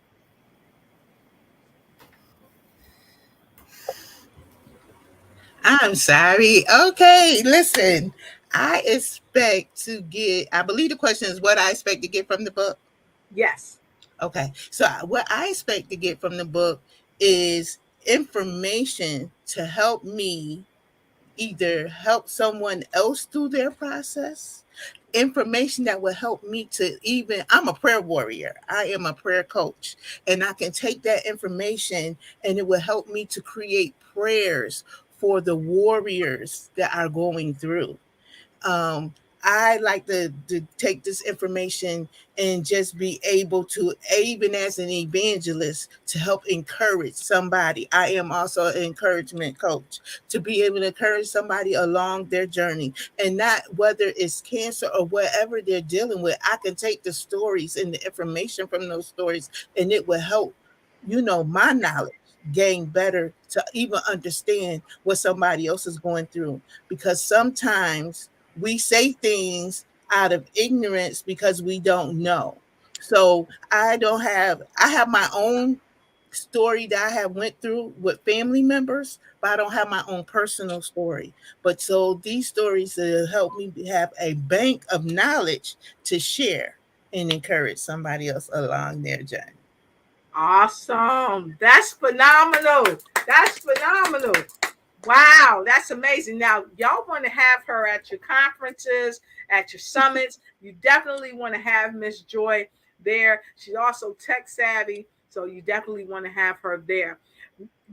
I'm sorry. Okay, listen. I expect to get, I believe the question is what I expect to get from the book. Yes. Okay. So what I expect to get from the book is information to help me either help someone else through their process, information that will help me to I'm a prayer warrior. I am a prayer coach, and I can take that information and it will help me to create prayers for the warriors that are going through. I like to take this information and just be able to, even as an evangelist, to help encourage somebody. I am also an encouragement coach, to be able to encourage somebody along their journey, and not whether it's cancer or whatever they're dealing with. I can take the stories and the information from those stories, and it will help, my knowledge gain better to even understand what somebody else is going through. Because sometimes we say things out of ignorance because we don't know. So I have my own story that I have went through with family members, but I don't have my own personal story. But so these stories help me have a bank of knowledge to share and encourage somebody else along their journey. Awesome. That's phenomenal. That's phenomenal. Wow, that's amazing. Now, y'all want to have her at your conferences, at your summits. You definitely want to have Miss Joy there. She's also tech savvy, so you definitely want to have her there.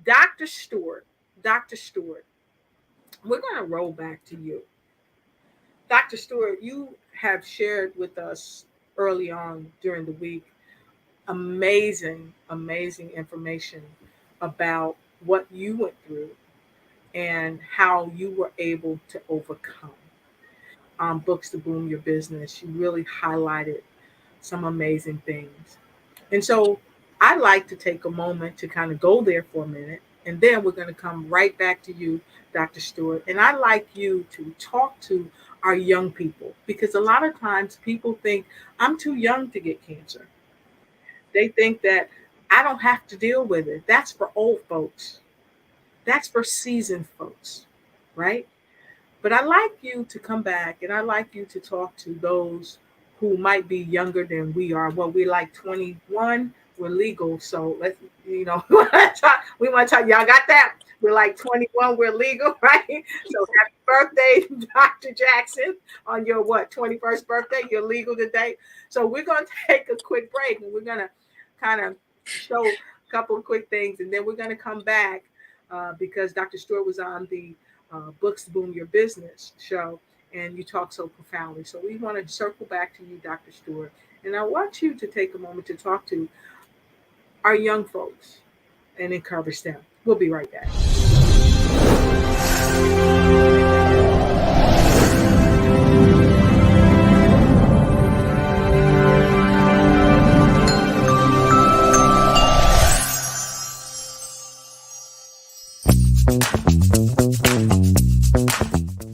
Dr. Stewart, we're going to roll back to you. Dr. Stewart, you have shared with us early on during the week amazing information about what you went through and how you were able to overcome. Books to Boom Your Business, you really highlighted some amazing things. And so I'd like to take a moment to kind of go there for a minute, and then we're going to come right back to you, Dr. Stewart. And I'd like you to talk to our young people, because a lot of times people think, I'm too young to get cancer. They think that I don't have to deal with it. That's for old folks. That's for seasoned folks, right? But I like you to come back and I like you to talk to those who might be younger than we are. Well, we're like 21, we're legal. So let's, we want to talk. Y'all got that? We're like 21, we're legal, right? So happy birthday, Dr. Jackson, on your 21st birthday. You're legal today. So we're going to take a quick break and we're going to kind of show a couple of quick things. And then we're going to come back because Dr. Stewart was on the Books to Boom Your Business show, and you talk so profoundly. So we want to circle back to you, Dr. Stewart, and I want you to take a moment to talk to our young folks and encourage them. We'll be right back.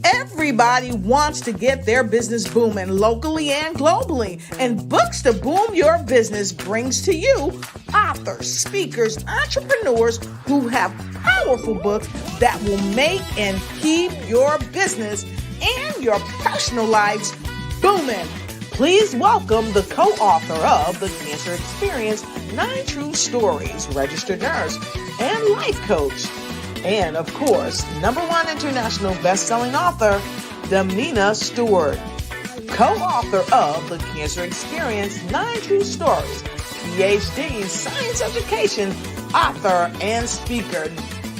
Everybody wants to get their business booming locally and globally, and Books to Boom Your Business brings to you authors, speakers, entrepreneurs who have powerful books that will make and keep your business and your personal lives booming. Please welcome the co-author of The Cancer Experience, 9 True Stories, registered nurse and life coach. And of course, #1 international best-selling author, Damina Stewart, co-author of The Cancer Experience, 9 True Stories, PhD in Science Education, author and speaker.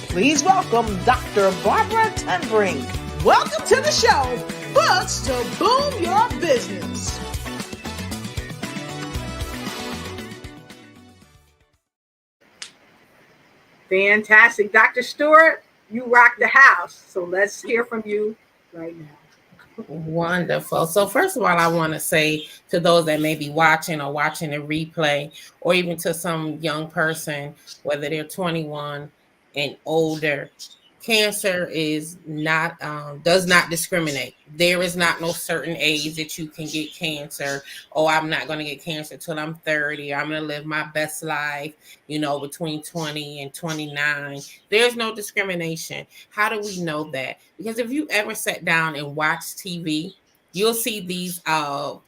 Please welcome Dr. Barbara Tenbrink. Welcome to the show, Books to Boom Your Business. Fantastic. Dr. Stewart, you rock the house. So let's hear from you right now. Wonderful. So first of all, I want to say to those that may be watching or watching a replay, or even to some young person, whether they're 21 and older, cancer is not does not discriminate. There is not no certain age that you can get cancer. Oh, I'm not going to get cancer till I'm 30. I'm going to live my best life, between 20 and 29. There's no discrimination. How do we know that? Because if you ever sat down and watched TV, you'll see these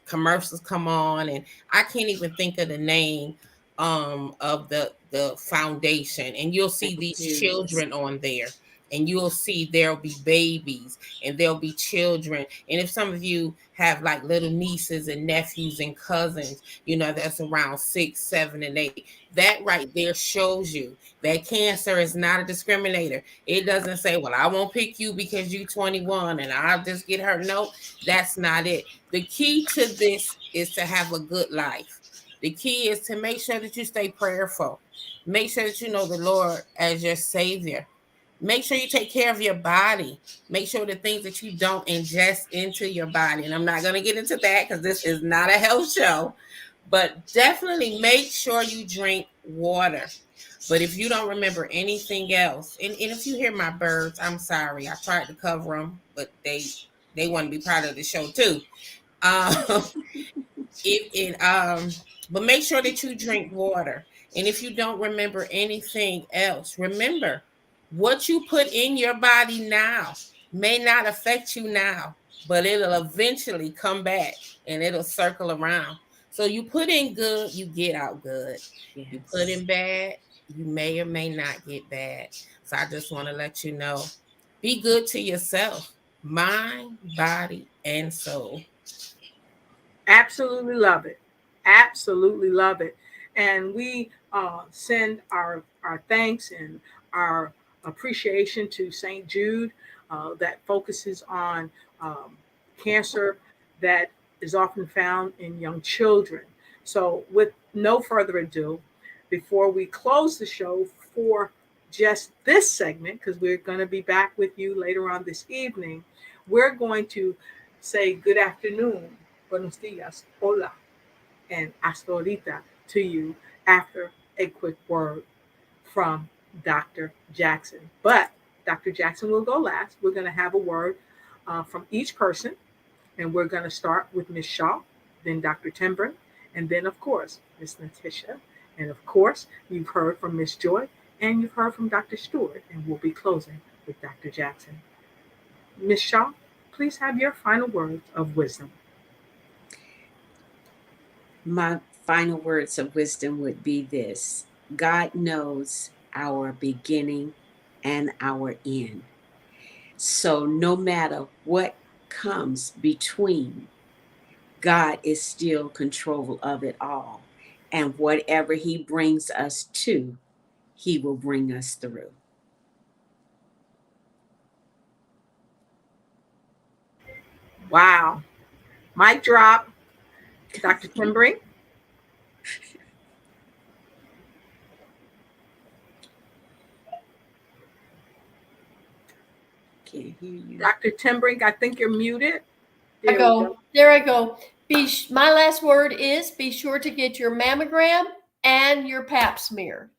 commercials come on, and I can't even think of the name of the foundation, and you'll see these children on there. And you'll see there'll be babies and there'll be children. And if some of you have like little nieces and nephews and cousins, that's around 6, 7, and 8, that right there shows you that cancer is not a discriminator. It doesn't say, well, I won't pick you because you're 21 and I'll just get hurt. No, that's not it. The key to this is to have a good life. The key is to make sure that you stay prayerful. Make sure that you know the Lord as your Savior. Make sure you take care of your body. Make sure the things that you don't ingest into your body. And I'm not going to get into that because this is not a health show. But definitely make sure you drink water. But if you don't remember anything else, and if you hear my birds, I'm sorry. I tried to cover them, but they want to be part of the show too. But make sure that you drink water. And if you don't remember anything else, remember, what you put in your body now may not affect you now, but it'll eventually come back and it'll circle around. So you put in good, you get out good. Yes. You put in bad, you may or may not get bad. So I just want to let you know, be good to yourself, mind, body, and soul. Absolutely love it. Absolutely love it. And we send our thanks and our appreciation to St. Jude that focuses on cancer that is often found in young children. So with no further ado, before we close the show for just this segment, because we're going to be back with you later on this evening, we're going to say good afternoon, buenos dias, hola, and hasta ahorita to you after a quick word from Dr. Jackson. But Dr. Jackson will go last. We're going to have a word from each person, and we're going to start with Ms. Shaw, then Dr. Tenbrink, and then, of course, Ms. Letitia And of course, you've heard from Miss Joy and you've heard from Dr. Stewart, and we'll be closing with Dr. Jackson. Miss Shaw, please have your final words of wisdom. My final words of wisdom would be this: God knows our beginning and our end. So no matter what comes between, God is still control of it all. And whatever he brings us to, he will bring us through. Wow. Mic drop. Dr. Timbering. Can't hear you. Dr. Timbering, I think you're muted. There I go. There I go. My last word is be sure to get your mammogram and your pap smear.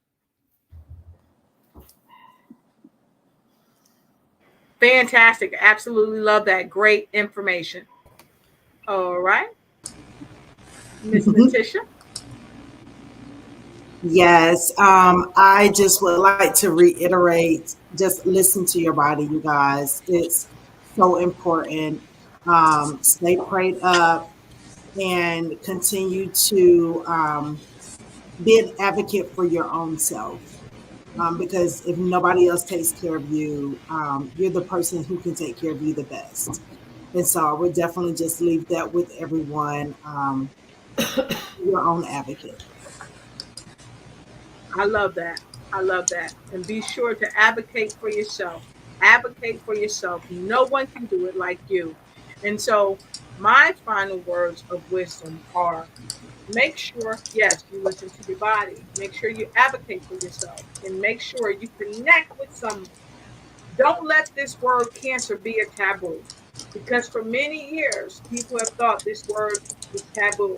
Fantastic. Absolutely love that. Great information. All right. Miss Letitia. Yes, I just would like to reiterate, just listen to your body, you guys. It's so important. Stay prayed up and continue to be an advocate for your own self. Because if nobody else takes care of you, you're the person who can take care of you the best. And so I would definitely just leave that with everyone, your own advocate. I love that. I love that. And be sure to advocate for yourself. Advocate for yourself. No one can do it like you. And so my final words of wisdom are: make sure, yes, you listen to your body. Make sure you advocate for yourself. And make sure you connect with someone. Don't let this word cancer be a taboo. Because for many years, people have thought this word was taboo.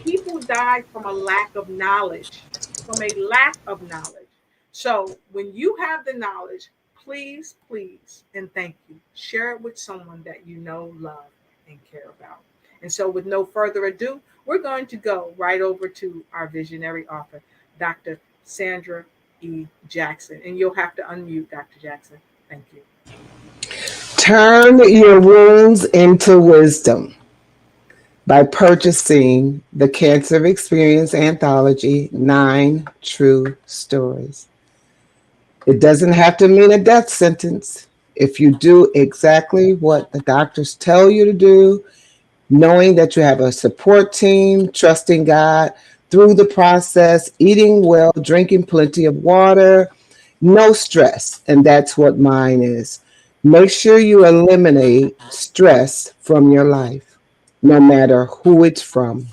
People die from a lack of knowledge. From a lack of knowledge. So when you have the knowledge, please, please, and thank you, share it with someone that you know, love, and care about. And so with no further ado, we're going to go right over to our visionary author, Dr. Sandra E. Jackson. And you'll have to unmute, Dr. Jackson. Thank you. Turn your wounds into wisdom by purchasing the Cancer Experience Anthology, 9 True Stories. It doesn't have to mean a death sentence. If you do exactly what the doctors tell you to do, knowing that you have a support team, trusting God through the process, eating well, drinking plenty of water, no stress. And that's what mine is. Make sure you eliminate stress from your life, no matter who it's from.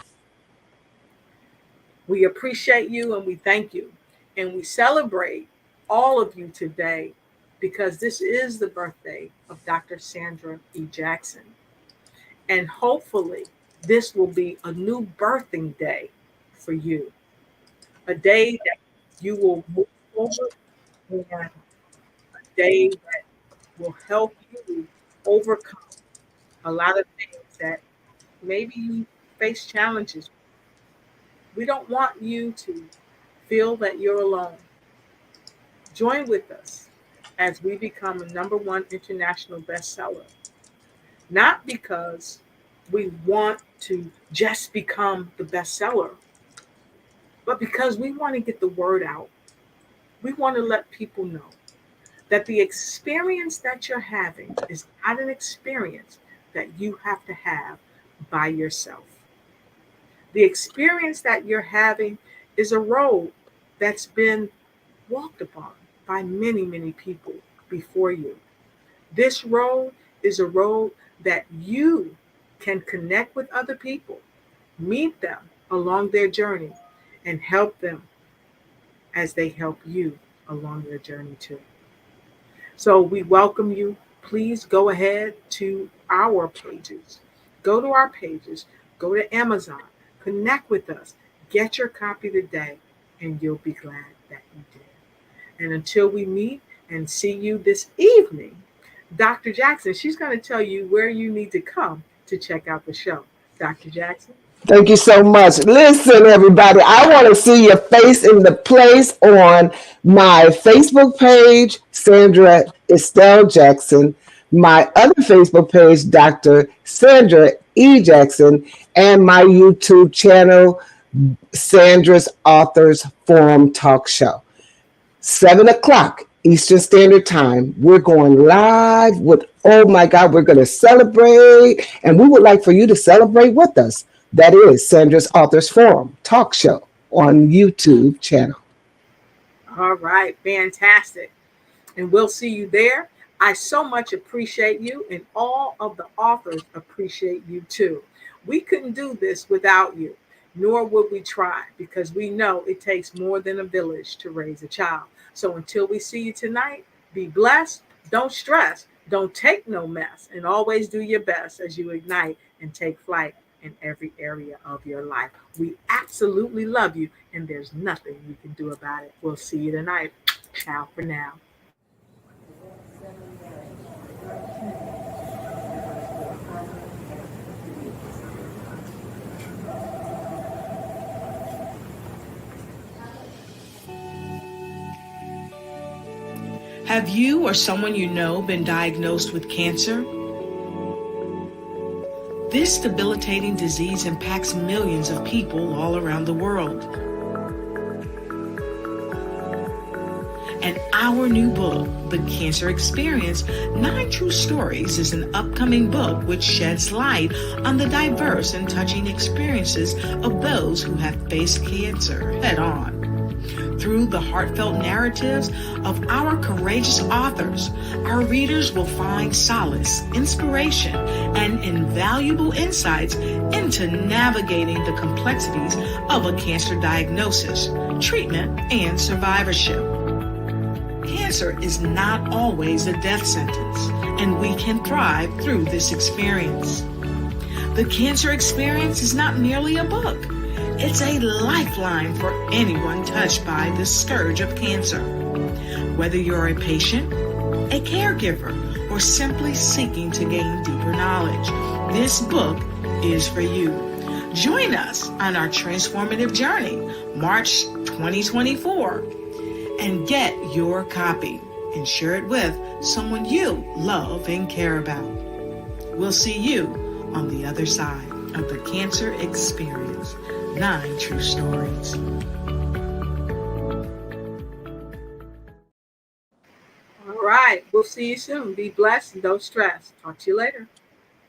We appreciate you and we thank you. And we celebrate all of you today because this is the birthday of Dr. Sandra E. Jackson. And hopefully this will be a new birthing day for you. A day that you will move forward, and a day that will help you overcome a lot of things that maybe you face challenges. We don't want you to feel that you're alone. Join with us as we become a #1 international bestseller. Not because we want to just become the bestseller, but because we want to get the word out. We want to let people know that the experience that you're having is not an experience that you have to have by yourself. The experience that you're having is a road that's been walked upon by many, many people before you. This road is a road that you can connect with other people, meet them along their journey, and help them as they help you along their journey too. So we welcome you. Please go ahead to our pages. Go to our pages. Go to Amazon. Connect with us. Get your copy today, and you'll be glad that you did. And until we meet and see you this evening, Dr. Jackson, she's going to tell you where you need to come to check out the show. Dr. Jackson. Thank you so much. Listen, everybody, I want to see your face in the place on my Facebook page, Sandra Estelle Jackson, my other Facebook page, Dr. Sandra E. Jackson, and my YouTube channel, Sandra's Authors Forum Talk Show. 7 o'clock Eastern Standard Time. We're going live with, oh my God, we're going to celebrate, and we would like for you to celebrate with us. That is Sandra's Authors Forum Talk Show on YouTube channel. All right, fantastic. And we'll see you there. I so much appreciate you, and all of the authors appreciate you too. We couldn't do this without you, nor would we try, because we know it takes more than a village to raise a child. So until we see you tonight, be blessed, don't stress, don't take no mess, and always do your best as you ignite and take flight in every area of your life. We absolutely love you, and there's nothing you can do about it. We'll see you tonight. Ciao for now. Have you or someone you know been diagnosed with cancer? This debilitating disease impacts millions of people all around the world. And our new book, The Cancer Experience, 9 True Stories, is an upcoming book which sheds light on the diverse and touching experiences of those who have faced cancer head on. Through the heartfelt narratives of our courageous authors, our readers will find solace, inspiration, and invaluable insights into navigating the complexities of a cancer diagnosis, treatment, and survivorship. Cancer is not always a death sentence, and we can thrive through this experience. The Cancer Experience is not merely a book. It's a lifeline for anyone touched by the scourge of cancer. Whether you're a patient, a caregiver, or simply seeking to gain deeper knowledge, this book is for you. Join us on our transformative journey, March 2024, and get your copy and share it with someone you love and care about. We'll see you on the other side of the Cancer Experience. 9 True Stories. All right. We'll see you soon. Be blessed and don't stress. Talk to you later.